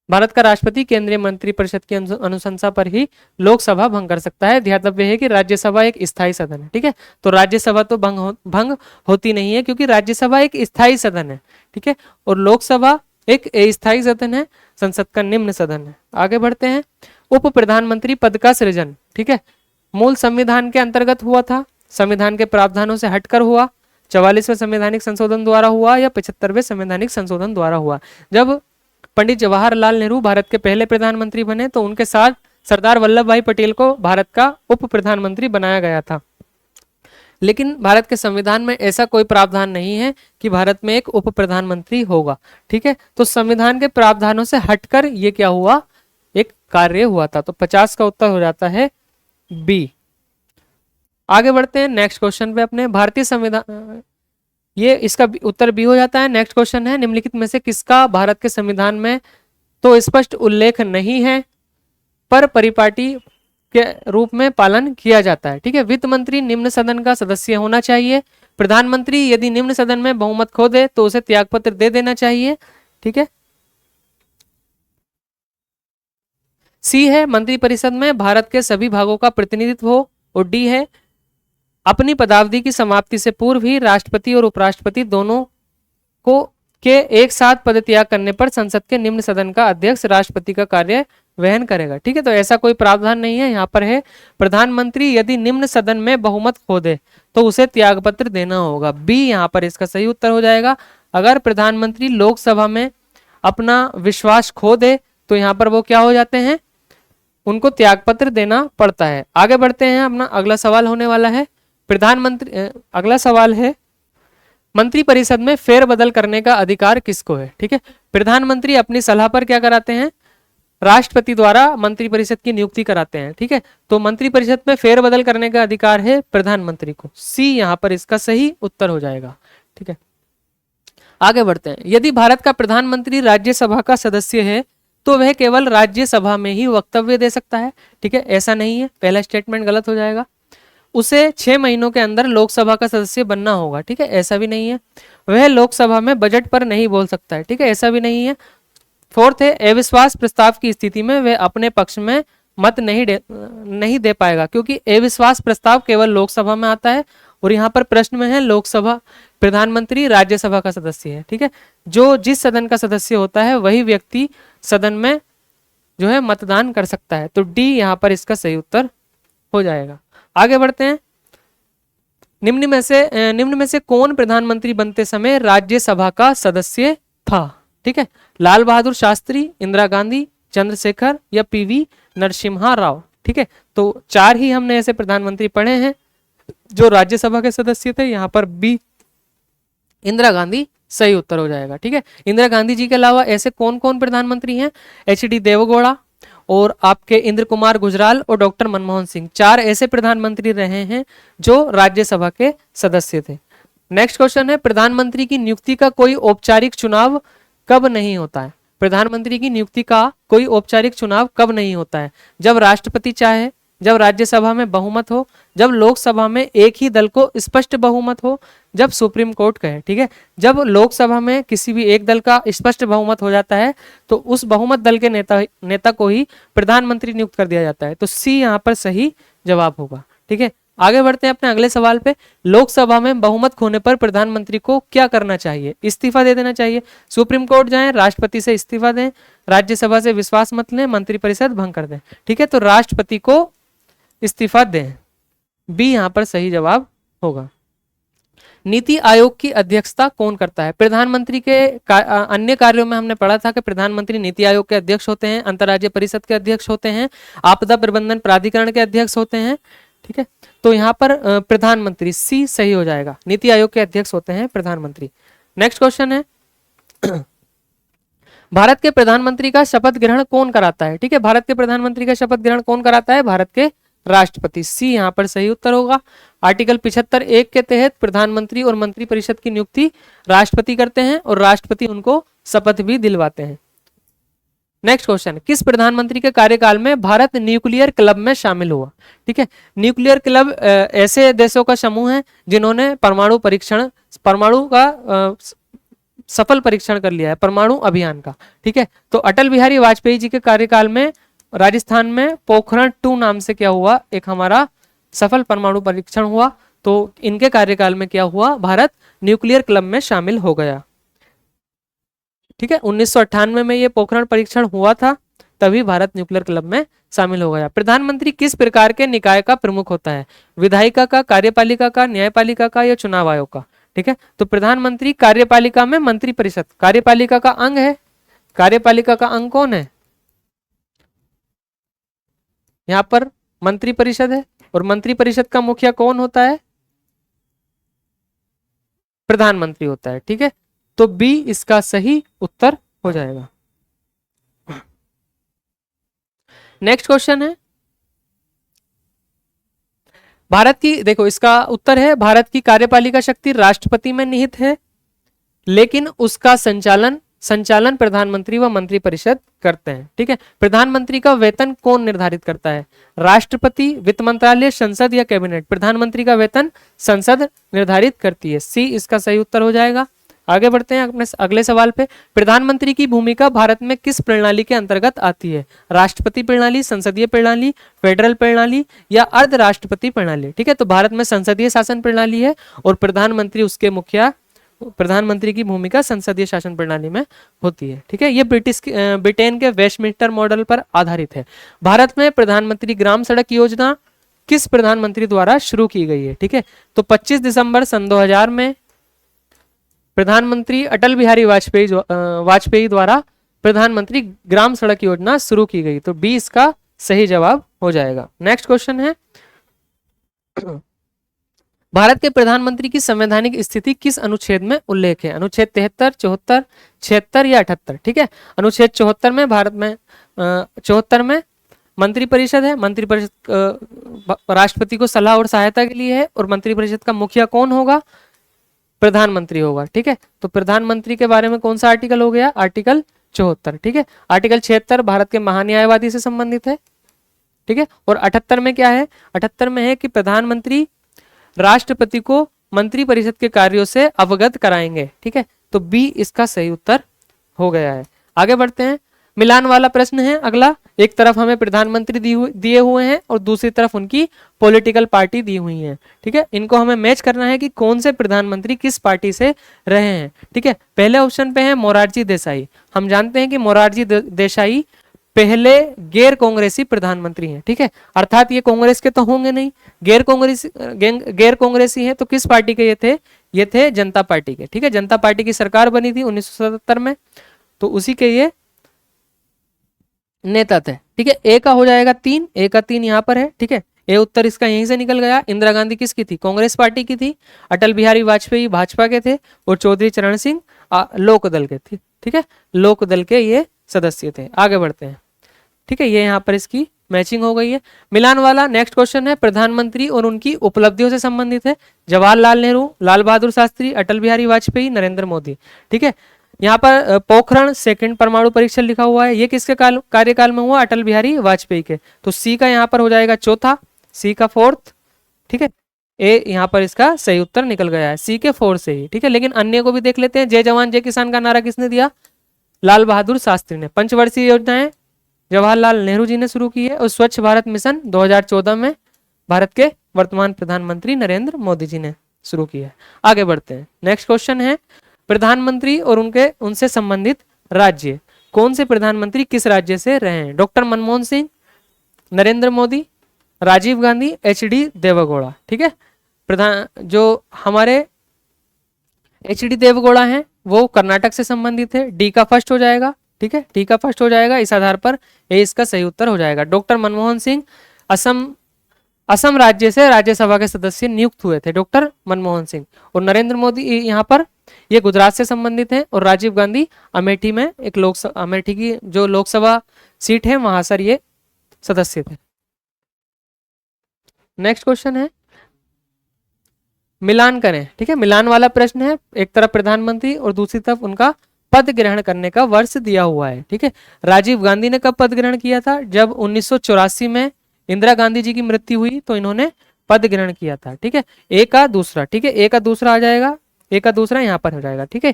भारत का राष्ट्रपति केंद्रीय मंत्रिपरिषद की अनुशंसा पर ही लोकसभा भंग कर सकता है। ध्यातव्य है कि राज्यसभा एक स्थायी सदन है। ठीक है, तो राज्यसभा तो भंग होती नहीं है, क्योंकि राज्यसभा एक स्थायी सदन है। ठीक है, और लोकसभा एक अस्थायी सदन है, संसद का निम्न सदन है। आगे बढ़ते हैं। उप प्रधानमंत्री पद का सृजन, ठीक है, मूल संविधान के अंतर्गत हुआ था, संविधान के प्रावधानों से हटकर हुआ, 44वें संवैधानिक संशोधन द्वारा हुआ, या 75वें संवैधानिक संशोधन द्वारा हुआ? जब पंडित जवाहरलाल नेहरू भारत के पहले प्रधानमंत्री बने तो उनके साथ सरदार वल्लभ भाई पटेल को भारत का उप प्रधानमंत्री बनाया गया था। लेकिन भारत के संविधान में ऐसा कोई प्रावधान नहीं है कि भारत में एक उप प्रधानमंत्री होगा। ठीक है, तो संविधान के प्रावधानों से हटकर ये क्या हुआ, एक कार्य हुआ था। तो 50 का उत्तर हो जाता है बी। आगे बढ़ते हैं नेक्स्ट क्वेश्चन पे अपने। भारतीय संविधान, ये इसका उत्तर बी हो जाता है। नेक्स्ट क्वेश्चन है, निम्नलिखित में से किसका भारत के संविधान में तो स्पष्ट उल्लेख नहीं है पर परिपाटी के रूप में पालन किया जाता है? ठीक है, वित्त मंत्री निम्न सदन का सदस्य होना चाहिए, प्रधानमंत्री यदि निम्न सदन में बहुमत खो दे तो उसे त्यागपत्र दे देना चाहिए। ठीक है, सी है मंत्रिपरिषद में भारत के सभी भागों का प्रतिनिधित्व हो, और डी है अपनी पदावधि की समाप्ति से पूर्व ही राष्ट्रपति और उपराष्ट्रपति दोनों को के एक साथ पद त्याग करने पर संसद के निम्न सदन का अध्यक्ष राष्ट्रपति का कार्य वहन करेगा। ठीक है, तो ऐसा कोई प्रावधान नहीं है। यहाँ पर है प्रधानमंत्री यदि निम्न सदन में बहुमत खो दे तो उसे त्यागपत्र देना होगा। बी यहाँ पर इसका सही उत्तर हो जाएगा। अगर प्रधानमंत्री लोकसभा में अपना विश्वास खो दे तो यहाँ पर वो क्या हो जाते हैं, उनको त्यागपत्र देना पड़ता है। आगे बढ़ते हैं, अपना अगला सवाल होने वाला है प्रधानमंत्री। अगला सवाल है मंत्रिपरिषद में फेरबदल करने का अधिकार किसको है? ठीक है, प्रधानमंत्री अपनी सलाह पर क्या कराते हैं, राष्ट्रपति द्वारा मंत्रिपरिषद की नियुक्ति कराते हैं। ठीक है, तो मंत्रिपरिषद में फेरबदल करने का अधिकार है प्रधानमंत्री को। सी यहाँ पर इसका सही उत्तर हो जाएगा। ठीक है, आगे बढ़ते हैं। यदि भारत का प्रधानमंत्री राज्यसभा का सदस्य है तो वह केवल राज्यसभा में ही वक्तव्य दे सकता है। ठीक है, ऐसा नहीं है, पहला स्टेटमेंट गलत हो जाएगा। उसे 6 महीनों के अंदर लोकसभा का सदस्य बनना होगा। ठीक है, ऐसा भी नहीं है। वह लोकसभा में बजट पर नहीं बोल सकता है। ठीक है, ऐसा भी नहीं है। फोर्थ है अविश्वास प्रस्ताव की स्थिति में वह अपने पक्ष में मत नहीं दे पाएगा, क्योंकि अविश्वास प्रस्ताव केवल लोकसभा में आता है, और यहाँ पर प्रश्न में है लोकसभा प्रधानमंत्री राज्यसभा का सदस्य है। ठीक है, जो जिस सदन का सदस्य होता है वही व्यक्ति सदन में जो है मतदान कर सकता है। तो डी यहाँ पर इसका सही उत्तर हो जाएगा। आगे बढ़ते हैं। निम्न में से कौन प्रधानमंत्री बनते समय राज्यसभा का सदस्य था? ठीक है, लाल बहादुर शास्त्री, इंदिरा गांधी, चंद्रशेखर, या पीवी नरसिम्हा राव? ठीक है, तो 4 ही हमने ऐसे प्रधानमंत्री पढ़े हैं जो राज्यसभा के सदस्य थे। यहाँ पर बी इंदिरा गांधी सही उत्तर हो जाएगा। ठीक है, इंदिरा गांधी जी के अलावा ऐसे कौन कौन प्रधानमंत्री हैं? एच.डी. देवगौड़ा, और आपके इंद्र कुमार गुजराल, और डॉक्टर मनमोहन सिंह। 4 ऐसे प्रधानमंत्री रहे हैं जो राज्यसभा के सदस्य थे। नेक्स्ट क्वेश्चन है प्रधानमंत्री की नियुक्ति का कोई औपचारिक चुनाव कब नहीं होता है? प्रधानमंत्री की नियुक्ति का कोई औपचारिक चुनाव कब नहीं होता है? जब राष्ट्रपति चाहे, जब राज्यसभा में बहुमत हो, जब लोकसभा में एक ही दल को स्पष्ट बहुमत हो, जब सुप्रीम कोर्ट कहे। ठीक है, जब लोकसभा में किसी भी एक दल का स्पष्ट बहुमत हो जाता है तो उस बहुमत दल के नेता को ही प्रधानमंत्री नियुक्त कर दिया जाता है। तो सी यहाँ पर सही जवाब होगा। ठीक है, आगे बढ़ते हैं अपने अगले सवाल पे। लोकसभा में बहुमत खोने पर प्रधानमंत्री को क्या करना चाहिए? इस्तीफा दे देना चाहिए, सुप्रीम कोर्ट जाएं, राष्ट्रपति से इस्तीफा दें, राज्यसभा से विश्वास मत लें, मंत्रिपरिषद भंग कर दें। ठीक है, तो राष्ट्रपति को इस्तीफा दें। बी यहाँ पर सही जवाब होगा। नीति आयोग की अध्यक्षता कौन करता है? प्रधानमंत्री के अन्य कार्यों में हमने पढ़ा था कि प्रधानमंत्री नीति आयोग के अध्यक्ष होते हैं, अंतर्राज्यीय परिषद के अध्यक्ष होते हैं, आपदा प्रबंधन प्राधिकरण के अध्यक्ष होते हैं। ठीक है, तो यहाँ पर प्रधानमंत्री, सी सही हो जाएगा। नीति आयोग के अध्यक्ष होते हैं प्रधानमंत्री। नेक्स्ट क्वेश्चन है भारत के प्रधानमंत्री का शपथ ग्रहण कौन कराता है? ठीक है, भारत के प्रधानमंत्री का शपथ ग्रहण कौन कराता है? भारत के राष्ट्रपति। सी यहाँ पर सही उत्तर होगा। आर्टिकल 75(1) के तहत प्रधानमंत्री और मंत्रिपरिषद की नियुक्ति राष्ट्रपति करते हैं और राष्ट्रपति उनको शपथ भी दिलवाते हैं। नेक्स्ट क्वेश्चन, किस प्रधानमंत्री के कार्यकाल में भारत न्यूक्लियर क्लब में शामिल हुआ? ठीक है, न्यूक्लियर क्लब ऐसे देशों का समूह है जिन्होंने परमाणु का सफल परीक्षण कर लिया है, परमाणु अभियान का। ठीक है, तो अटल बिहारी वाजपेयी जी के कार्यकाल में राजस्थान में पोखरण 2 नाम से क्या हुआ, एक हमारा सफल परमाणु परीक्षण हुआ। तो इनके कार्यकाल में क्या हुआ, भारत न्यूक्लियर क्लब में शामिल हो गया। ठीक है, 1998 में ये पोखरण परीक्षण हुआ था, तभी भारत न्यूक्लियर क्लब में शामिल हो गया। प्रधानमंत्री किस प्रकार के निकाय का प्रमुख होता है? विधायिका का, कार्यपालिका का, न्यायपालिका का या चुनाव आयोग का? ठीक है, तो प्रधानमंत्री कार्यपालिका में मंत्रिपरिषद, कार्यपालिका का अंग है। कार्यपालिका का अंग कौन है? यहां पर मंत्रिपरिषद है, और मंत्रिपरिषद का मुखिया कौन होता है? प्रधानमंत्री होता है। ठीक है, तो बी इसका सही उत्तर हो जाएगा। नेक्स्ट क्वेश्चन है, भारत की, देखो इसका उत्तर है, भारत की कार्यपालिका शक्ति राष्ट्रपति में निहित है, लेकिन उसका संचालन प्रधानमंत्री व मंत्रिपरिषद करते हैं। ठीक है, प्रधानमंत्री का वेतन कौन निर्धारित करता है? राष्ट्रपति, वित्त मंत्रालय, संसद या कैबिनेट? प्रधानमंत्री का वेतन संसद निर्धारित करती है। सी इसका सही उत्तर हो जाएगा। आगे बढ़ते हैं अपने अगले सवाल पे। प्रधानमंत्री की भूमिका भारत में किस प्रणाली के अंतर्गत आती है? राष्ट्रपति प्रणाली, संसदीय प्रणाली, फेडरल प्रणाली या अर्ध राष्ट्रपति प्रणाली? ठीक है, तो भारत में संसदीय शासन प्रणाली है और प्रधानमंत्री उसके मुखिया, प्रधानमंत्री की भूमिका संसदीय शासन प्रणाली में होती है। ठीक है, ये ब्रिटेन के वेस्टमिंस्टर मॉडल पर आधारित है। भारत में प्रधानमंत्री ग्राम सड़क योजना किस प्रधानमंत्री द्वारा शुरू की गई है? ठीक है, तो 25 दिसंबर सन 2000 में प्रधानमंत्री अटल बिहारी वाजपेयी द्वारा प्रधानमंत्री ग्राम सड़क योजना शुरू की गई। तो बी इसका सही जवाब हो जाएगा। नेक्स्ट क्वेश्चन है, भारत के प्रधानमंत्री की संवैधानिक स्थिति किस अनुच्छेद में उल्लेख है? अनुच्छेद 73, 74, 76 या 78? ठीक है, अनुच्छेद 74 में भारत में 74 में मंत्रिपरिषद है। मंत्रिपरिषद राष्ट्रपति को सलाह और सहायता के लिए है, और मंत्रिपरिषद का मुखिया कौन होगा? प्रधानमंत्री होगा। ठीक है, तो प्रधानमंत्री के बारे में कौन सा आर्टिकल हो गया? आर्टिकल 74। ठीक है, आर्टिकल 76 भारत के महान्यायवादी से संबंधित है। ठीक है, और 78 में क्या है? 78 में है कि प्रधानमंत्री राष्ट्रपति को मंत्रिपरिषद के कार्यों से अवगत कराएंगे। ठीक है, तो बी इसका सही उत्तर हो गया है। आगे बढ़ते हैं, मिलान वाला प्रश्न है अगला। एक तरफ हमें प्रधानमंत्री दिए हुए हैं और दूसरी तरफ उनकी पॉलिटिकल पार्टी दी हुई है। ठीक है, इनको हमें मैच करना है कि कौन से प्रधानमंत्री किस पार्टी से रहे हैं। ठीक है, पहले ऑप्शन पे है मोरारजी देसाई। हम जानते हैं कि मोरारजी देसाई पहले गैर कांग्रेसी प्रधानमंत्री हैं। ठीक है, अर्थात ये कांग्रेस के तो होंगे नहीं, गैर कांग्रेसी हैं। तो किस पार्टी के ये थे? ये थे जनता पार्टी के। ठीक है, जनता पार्टी की सरकार बनी थी 1977 में, तो उसी के ये नेता थे। ठीक है, ए का हो जाएगा 3, ए का 3 यहाँ पर है। ठीक है, ए उत्तर इसका यहीं से निकल गया। इंदिरा गांधी किसकी थी? कांग्रेस पार्टी की थी। अटल बिहारी वाजपेयी भाजपा के थे, और चौधरी चरण सिंह लोकदल के थे। ठीक है, लोकदल के ये सदस्य थे। आगे बढ़ते हैं। ठीक है, ये यहाँ पर इसकी मैचिंग हो गई है। मिलान वाला नेक्स्ट क्वेश्चन है, प्रधानमंत्री और उनकी उपलब्धियों से संबंधित है। जवाहरलाल नेहरू, लाल बहादुर शास्त्री, अटल बिहारी वाजपेयी, नरेंद्र मोदी। ठीक है, यहाँ पर पोखरण सेकंड परमाणु परीक्षण लिखा हुआ है, ये किसके कार्यकाल में हुआ? अटल बिहारी वाजपेयी के। तो सी का यहाँ पर हो जाएगा चौथा, सी का 4th। ठीक है, ए यहाँ पर इसका सही उत्तर निकल गया है, सी के 4 से ही। ठीक है, लेकिन अन्य को भी देख लेते हैं। जय जवान जय किसान का नारा किसने दिया? लाल बहादुर शास्त्री ने। पंचवर्षीय योजनाएं जवाहरलाल नेहरू जी ने शुरू की है, और स्वच्छ भारत मिशन 2014 में भारत के वर्तमान प्रधानमंत्री नरेंद्र मोदी जी ने शुरू किया है। आगे बढ़ते हैं। नेक्स्ट क्वेश्चन है, प्रधानमंत्री और उनसे संबंधित राज्य। कौन से प्रधानमंत्री किस राज्य से रहे हैं? Doctor Manmohan Singh, Narendra Modi, Rajiv Gandhi, H D. देवेगौड़ा। ठीक है, जो हमारे एच.डी. देवेगौड़ा हैं वो कर्नाटक से संबंधित है। डी का फर्स्ट हो जाएगा। ठीक है, डी का फर्स्ट हो जाएगा। इस आधार पर ए इसका सही उत्तर हो जाएगा। डॉक्टर मनमोहन सिंह असम राज्य से राज्यसभा के सदस्य नियुक्त हुए थे, डॉक्टर मनमोहन सिंह। और नरेंद्र मोदी यहाँ पर ये गुजरात से संबंधित है, और राजीव गांधी अमेठी में एक अमेठी की जो लोकसभा सीट है वहां सर ये सदस्य थे। नेक्स्ट क्वेश्चन है, मिलान करें, ठीक है, मिलान वाला प्रश्न है, एक तरफ प्रधानमंत्री और दूसरी तरफ उनका पद ग्रहण करने का वर्ष दिया हुआ है, ठीक है। राजीव गांधी ने कब पद ग्रहण किया था? जब 1984 में इंदिरा गांधी जी की मृत्यु हुई तो इन्होंने पद ग्रहण किया था, ठीक है। ए का दूसरा, ठीक है, ए का दूसरा आ जाएगा, ए का दूसरा यहाँ पर हो जाएगा, ठीक है।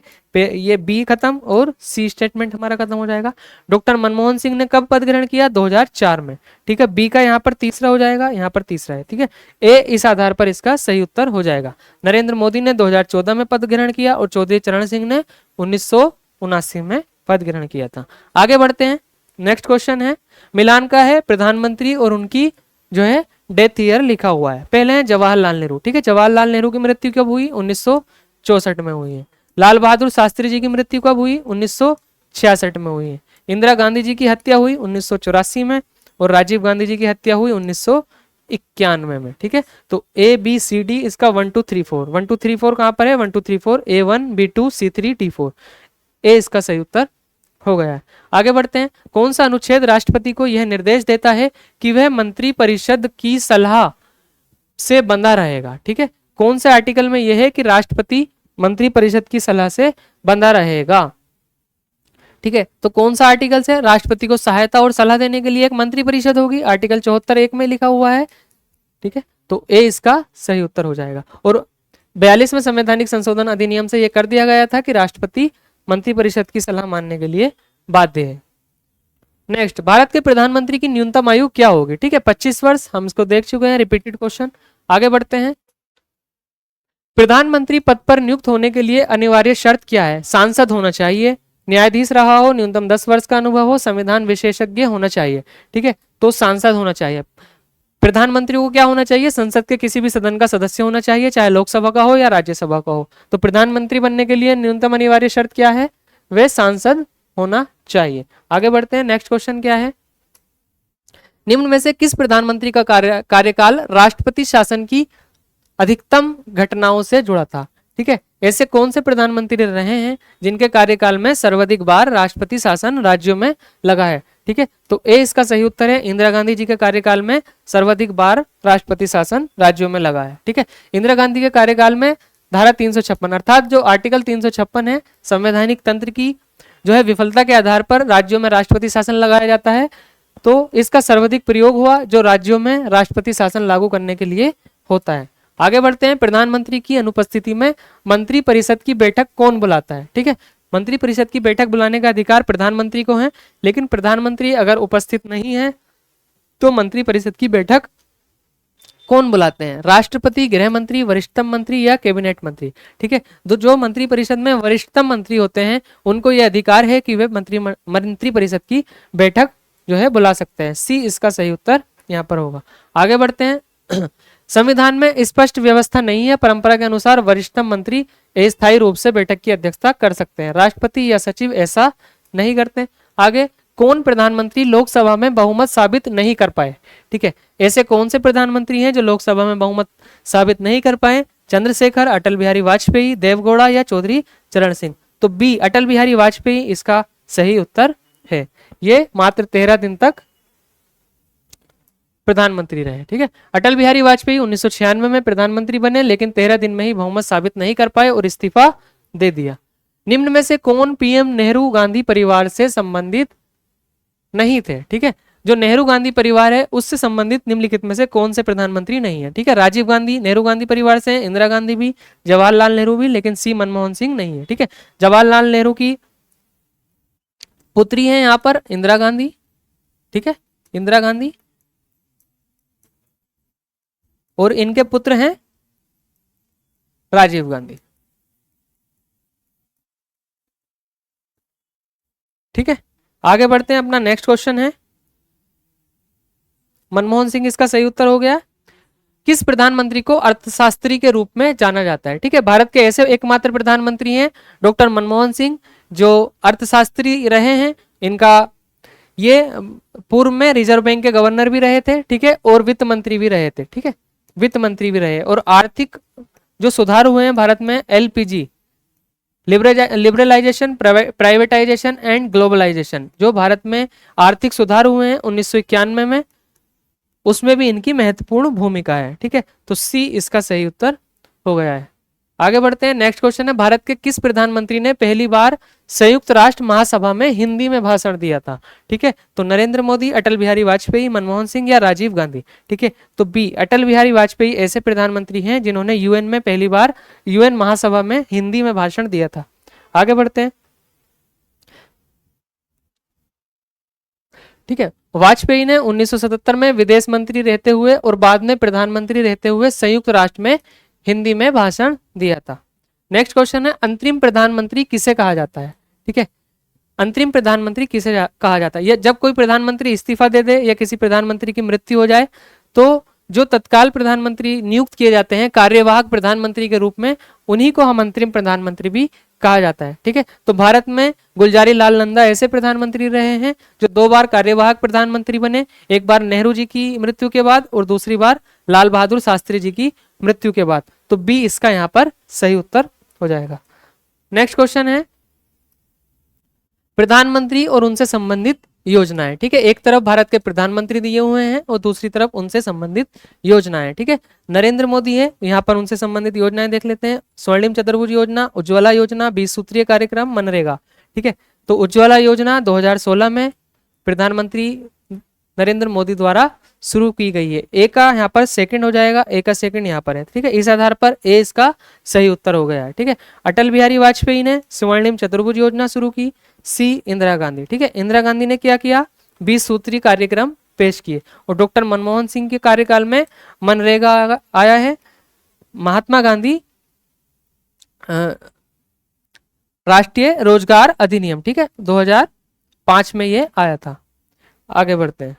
ये बी खत्म और सी स्टेटमेंट हमारा खत्म हो जाएगा। डॉक्टर मनमोहन सिंह ने कब पद ग्रहण किया? 2004 में, ठीक है। बी का यहाँ पर तीसरा हो जाएगा, यहाँ पर तीसरा है, ठीक है। ए इस आधार पर इसका सही उत्तर हो जाएगा। नरेंद्र मोदी ने 2014 में पद ग्रहण किया और चौधरी चरण सिंह ने 1979 में पद ग्रहण किया था। आगे बढ़ते हैं, नेक्स्ट क्वेश्चन है, मिलान का है, प्रधानमंत्री और उनकी जो है डेथ ईयर लिखा हुआ है। पहले है जवाहरलाल नेहरू, ठीक है। जवाहरलाल नेहरू की मृत्यु कब हुई? 1964 में हुई है। लाल बहादुर शास्त्री जी की मृत्यु कब हुई? 1966 में हुई है। इंदिरा गांधी जी की हत्या हुई 1984 में और राजीव गांधी जी की हत्या हुई 1991 में, ठीक है। तो ए बी सी डी इसका 1 2 3 4, 1 2 3 4 कहां पर है? 1 2 3 4, A1 B2 C3 D4, ए इसका सही उत्तर हो गया है। आगे बढ़ते हैं, कौन सा अनुच्छेद राष्ट्रपति को यह निर्देश देता है कि वह मंत्री परिषद की सलाह से बंधा रहेगा, ठीक है। कौन से आर्टिकल में यह है कि राष्ट्रपति मंत्री परिषद की सलाह से बंधा रहेगा, ठीक है। तो कौन सा आर्टिकल से? राष्ट्रपति को सहायता और सलाह देने के लिए एक मंत्री परिषद होगी, आर्टिकल 74(1) में लिखा हुआ है, ठीक है। तो ए इसका सही उत्तर हो जाएगा। और 42वें संवैधानिक संशोधन अधिनियम से यह कर दिया गया था कि राष्ट्रपति मंत्री परिषद की सलाह मानने के लिए बाध्य है। नेक्स्ट, भारत के प्रधानमंत्री की न्यूनतम आयु क्या होगी? ठीक है, 25 वर्ष, हम इसको देख चुके हैं, रिपीटेड क्वेश्चन। आगे बढ़ते हैं, प्रधानमंत्री पद पर नियुक्त होने के लिए अनिवार्य शर्त क्या है? सांसद होना चाहिए, न्यायाधीश रहा हो, न्यूनतम 10 वर्ष का अनुभव हो, संविधान विशेषज्ञ होना चाहिए, ठीक है। तो सांसद होना चाहिए। प्रधानमंत्री को क्या होना चाहिए? संसद के किसी भी सदन का सदस्य होना चाहिए, चाहे लोकसभा का हो या राज्यसभा का हो। तो प्रधानमंत्री बनने के लिए न्यूनतम अनिवार्य शर्त क्या है? वे सांसद होना चाहिए। आगे बढ़ते हैं, नेक्स्ट क्वेश्चन क्या है, निम्न में से किस प्रधानमंत्री का कार्यकाल राष्ट्रपति शासन की अधिकतम घटनाओं से जुड़ा था? ठीक है, ऐसे कौन से प्रधानमंत्री रहे हैं जिनके कार्यकाल में सर्वाधिक बार राष्ट्रपति शासन राज्यों में लगा है? ठीक है, तो ए इसका सही उत्तर है, इंदिरा गांधी जी के कार्यकाल में सर्वाधिक बार राष्ट्रपति शासन राज्यों में लगा है। ठीक है, इंदिरा गांधी के कार्यकाल में धारा 356 अर्थात जो आर्टिकल 356 है संवैधानिक तंत्र की जो है विफलता के आधार पर राज्यों में राष्ट्रपति शासन लगाया जाता है, तो इसका सर्वाधिक प्रयोग हुआ जो राज्यों में राष्ट्रपति शासन लागू करने के लिए होता है। आगे बढ़ते हैं, प्रधानमंत्री की अनुपस्थिति में मंत्री परिषद की बैठक कौन बुलाता है? ठीक है, मंत्री परिषद की बैठक बुलाने का अधिकार प्रधानमंत्री को है, लेकिन प्रधानमंत्री अगर उपस्थित नहीं है तो मंत्री परिषद की बैठक कौन बुलाते हैं? राष्ट्रपति, गृह मंत्री, वरिष्ठतम मंत्री या कैबिनेट मंत्री? ठीक है, तो जो मंत्री परिषद में वरिष्ठतम मंत्री होते हैं उनको यह अधिकार है कि वे मंत्री परिषद की बैठक जो है बुला सकते हैं। सी इसका सही उत्तर यहाँ पर होगा। आगे बढ़ते हैं, संविधान में स्पष्ट व्यवस्था नहीं है, परंपरा के अनुसार वरिष्ठतम मंत्री अस्थायी रूप से बैठक की अध्यक्षता कर सकते हैं, राष्ट्रपति या सचिव ऐसा नहीं करते। आगे, कौन प्रधानमंत्री लोकसभा में बहुमत साबित नहीं कर पाए? ठीक है, ऐसे कौन से प्रधानमंत्री हैं जो लोकसभा में बहुमत साबित नहीं कर पाए? चंद्रशेखर, अटल बिहारी वाजपेयी, देवगौड़ा या चौधरी चरण सिंह? तो बी अटल बिहारी वाजपेयी इसका सही उत्तर है। ये मात्र 13 दिन तक प्रधानमंत्री रहे। ठीक है, अटल बिहारी वाजपेयी 1996 में प्रधानमंत्री बने, लेकिन 13 दिन में ही बहुमत साबित नहीं कर पाए और इस्तीफा दे दिया। निम्न में से कौन पीएम नेहरू गांधी परिवार से संबंधित नहीं थे? ठीक है, जो नेहरू गांधी परिवार है उससे संबंधित निम्नलिखित में से कौन से प्रधानमंत्री नहीं है? ठीक है, राजीव गांधी नेहरू गांधी परिवार से, इंदिरा गांधी भी, जवाहरलाल नेहरू भी, लेकिन सी मनमोहन सिंह नहीं है। ठीक है, जवाहरलाल नेहरू की पुत्री है यहाँ पर इंदिरा गांधी। ठीक है, इंदिरा गांधी, और इनके पुत्र हैं राजीव गांधी। ठीक है, आगे बढ़ते हैं, अपना नेक्स्ट क्वेश्चन है, मनमोहन सिंह इसका सही उत्तर हो गया। किस प्रधानमंत्री को अर्थशास्त्री के रूप में जाना जाता है? ठीक है, भारत के ऐसे एकमात्र प्रधानमंत्री हैं डॉक्टर मनमोहन सिंह जो अर्थशास्त्री रहे हैं। इनका ये पूर्व में रिजर्व बैंक के गवर्नर भी रहे थे। ठीक है, और वित्त मंत्री भी रहे थे। ठीक है, वित्त मंत्री भी रहे, और आर्थिक जो सुधार हुए हैं भारत में, LPG, liberalisation, privatisation and globalisation, जो भारत में आर्थिक सुधार हुए हैं 1991 में, उसमें भी इनकी महत्वपूर्ण भूमिका है। ठीक है, तो सी इसका सही उत्तर हो गया है। आगे बढ़ते हैं। नेक्स्ट क्वेश्चन है, भारत के किस प्रधानमंत्री ने पहली बार संयुक्त राष्ट्र महासभा में हिंदी में भाषण दिया था? ठीक है, तो नरेंद्र मोदी, अटल बिहारी वाजपेयी, मनमोहन सिंह या राजीव गांधी? ठीक है, तो बी अटल बिहारी वाजपेयी ऐसे प्रधानमंत्री हैं जिन्होंने यूएन में पहली बार यूएन महासभा में हिंदी में भाषण दिया था। आगे बढ़ते हैं। ठीक है, वाजपेयी ने 1977 में विदेश मंत्री रहते हुए और बाद में प्रधानमंत्री रहते हुए संयुक्त राष्ट्र में हिंदी में भाषण दिया था। नेक्स्ट क्वेश्चन है, अंतरिम प्रधानमंत्री किसे कहा जाता है? ठीक है, अंतरिम प्रधानमंत्री किसे कहा जाता है? जब कोई प्रधानमंत्री इस्तीफा दे दे या किसी प्रधानमंत्री की मृत्यु हो जाए तो जो तत्काल प्रधानमंत्री नियुक्त किए जाते हैं कार्यवाहक प्रधानमंत्री के रूप में, उन्हीं को हम अंतरिम प्रधानमंत्री भी कहा जाता है। ठीक है, तो भारत में गुलजारी लाल नंदा ऐसे प्रधानमंत्री रहे हैं जो 2 बार कार्यवाहक प्रधानमंत्री बने, एक बार नेहरू जी की मृत्यु के बाद और दूसरी बार लाल बहादुर शास्त्री जी की मृत्यु के बाद। तो बी इसका यहाँ पर सही उत्तर हो जाएगा। नेक्स्ट क्वेश्चन है, प्रधानमंत्री और उनसे संबंधित योजनाएं। ठीक है, एक तरफ भारत के प्रधानमंत्री दिए हुए हैं और दूसरी तरफ उनसे संबंधित योजनाएं। ठीक है, नरेंद्र मोदी है, यहाँ पर उनसे संबंधित योजनाएं देख लेते हैं। स्वर्णिम चतुर्भुज योजना, उज्ज्वला योजना, 20 सूत्रीय कार्यक्रम, मनरेगा। ठीक है, तो उज्ज्वला योजना 2016 में प्रधानमंत्री नरेंद्र मोदी द्वारा शुरू की गई है। ए का यहाँ पर सेकंड हो जाएगा, ए का सेकंड यहाँ पर है। ठीक है, इस आधार पर ए इसका सही उत्तर हो गया है। ठीक है, अटल बिहारी वाजपेयी ने स्वर्णिम चतुर्भुज योजना शुरू की। सी इंदिरा गांधी। ठीक है, इंदिरा गांधी ने क्या किया? 20 सूत्री कार्यक्रम पेश किए। और डॉक्टर मनमोहन सिंह के कार्यकाल में मनरेगा आया है। महात्मा गांधी राष्ट्रीय रोजगार अधिनियम, ठीक है, 2005 में ये आया था। आगे बढ़ते हैं।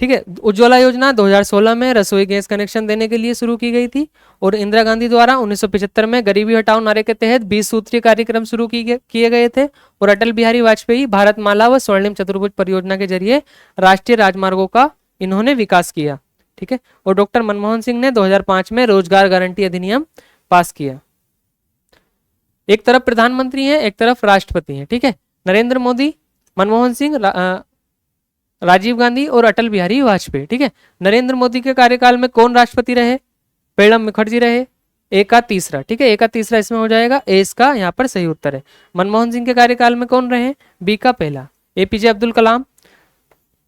ठीक है, उज्ज्वला योजना 2016 में रसोई गैस कनेक्शन देने के लिए शुरू की गई थी और इंदिरा गांधी द्वारा 1975 में गरीबी हटाओ नारे के तहत 20 सूत्रीय कार्यक्रम शुरू किए गए थे। और अटल बिहारी वाजपेयी भारत माला व स्वर्णिम चतुर्भुज परियोजना के जरिए राष्ट्रीय राजमार्गों का इन्होंने विकास किया। ठीक है, और डॉक्टर मनमोहन सिंह ने 2005 में रोजगार गारंटी अधिनियम पास किया। एक तरफ प्रधानमंत्री है, एक तरफ राष्ट्रपति है। ठीक है, नरेंद्र मोदी, मनमोहन सिंह, राजीव गांधी और अटल बिहारी वाजपेयी। ठीक है, नरेंद्र मोदी के कार्यकाल में कौन राष्ट्रपति रहे? प्रणब मुखर्जी रहे। ए का तीसरा। ठीक है, ए का तीसरा इसमें हो जाएगा, ए इसका यहाँ पर सही उत्तर है। मनमोहन सिंह के कार्यकाल में कौन रहे? बी का पहला, एपीजे अब्दुल कलाम।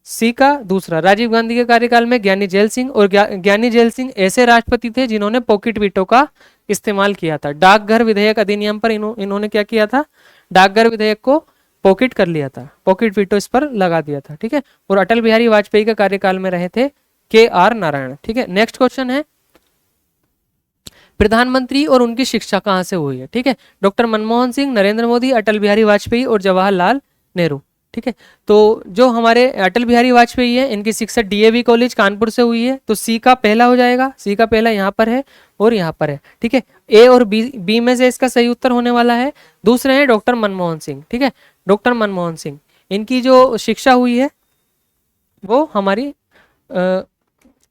सी का दूसरा, राजीव गांधी के कार्यकाल में ज्ञानी जैल सिंह। और ज्ञानी जैल सिंह ऐसे राष्ट्रपति थे जिन्होंने पॉकेट वीटो का इस्तेमाल किया था। डाकघर विधेयक अधिनियम पर इन्होंने क्या किया था? डाकघर विधेयक को पॉकेट कर लिया था, पॉकेट वीटो इस पर लगा दिया था। ठीक है, और अटल बिहारी वाजपेयी के कार्यकाल में रहे थे KR नारायण। ठीक है, नेक्स्ट क्वेश्चन है, प्रधानमंत्री और उनकी शिक्षा कहां से हुई है? ठीक है, डॉक्टर मनमोहन सिंह, नरेंद्र मोदी, अटल बिहारी वाजपेयी और जवाहरलाल नेहरू। ठीक है, तो जो हमारे अटल बिहारी वाजपेयी है इनकी शिक्षा DAV कॉलेज कानपुर से हुई है। तो सी का पहला हो जाएगा, सी का पहला यहाँ पर है और यहाँ पर है। ठीक है, ए और बी में से इसका सही उत्तर होने वाला है। दूसरे हैं डॉक्टर मनमोहन सिंह। ठीक है, डॉक्टर मनमोहन सिंह, इनकी जो शिक्षा हुई है वो हमारी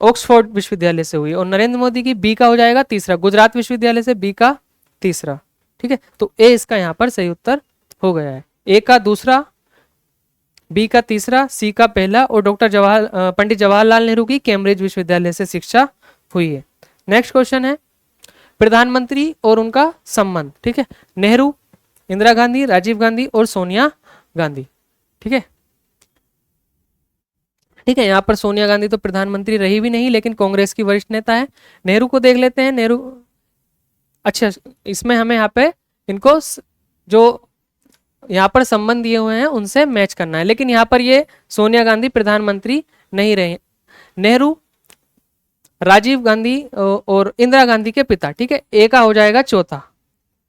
ऑक्सफोर्ड विश्वविद्यालय से हुई है। और नरेंद्र मोदी की बी का हो जाएगा तीसरा, गुजरात विश्वविद्यालय से बी का तीसरा। ठीक है, तो ए इसका यहाँ पर सही उत्तर हो गया है। ए का दूसरा, बी का तीसरा, सी का पहला और डॉक्टर पंडित जवाहरलाल नेहरू की कैम्ब्रिज विश्वविद्यालय से शिक्षा हुई है। नेक्स्ट क्वेश्चन है, प्रधानमंत्री और उनका संबंध। ठीक है, नेहरू, इंदिरा गांधी, राजीव गांधी और सोनिया गांधी। ठीक है, ठीक है, यहाँ पर सोनिया गांधी तो प्रधानमंत्री रही भी नहीं लेकिन कांग्रेस की वरिष्ठ नेता है। नेहरू को देख लेते हैं। नेहरू, अच्छा, इसमें हमें यहाँ पे इनको जो यहाँ पर संबंध दिए हुए हैं उनसे मैच करना है, लेकिन यहाँ पर ये सोनिया गांधी प्रधानमंत्री नहीं रहे। नेहरू, राजीव गांधी और इंदिरा गांधी के पिता। ठीक है, ए का हो जाएगा चौथा,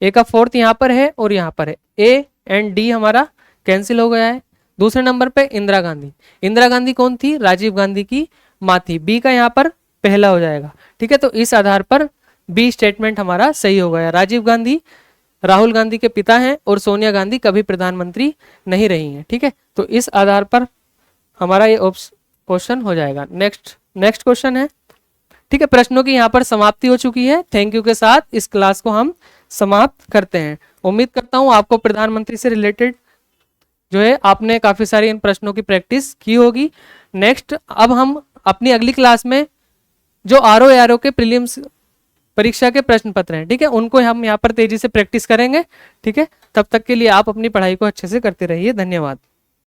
ए का फोर्थ यहाँ पर है और यहाँ पर है। ए एंड डी हमारा कैंसिल हो गया है। दूसरे नंबर पे इंदिरा गांधी। इंदिरा गांधी कौन थी? राजीव गांधी की माँ थी। बी का यहाँ पर पहला हो जाएगा। ठीक है, तो इस आधार पर बी स्टेटमेंट हमारा सही हो गया। राजीव गांधी राहुल गांधी के पिता हैं और सोनिया गांधी कभी प्रधानमंत्री नहीं रही हैं। ठीक है, तो इस आधार पर हमारा ये क्वेश्चन हो जाएगा। नेक्स्ट क्वेश्चन है। ठीक है, प्रश्नों की यहाँ पर समाप्ति हो चुकी है। थैंक यू के साथ इस क्लास को हम समाप्त करते हैं। उम्मीद करता हूँ आपको प्रधानमंत्री से रिलेटेड जो है आपने काफी सारी इन प्रश्नों की प्रैक्टिस की होगी। नेक्स्ट अब हम अपनी अगली क्लास में जो आरओ के प्रीलिम्स परीक्षा के प्रश्न पत्र हैं, ठीक है, उनको हम यहाँ पर तेजी से प्रैक्टिस करेंगे। ठीक है, तब तक के लिए आप अपनी पढ़ाई को अच्छे से करते रहिए। धन्यवाद।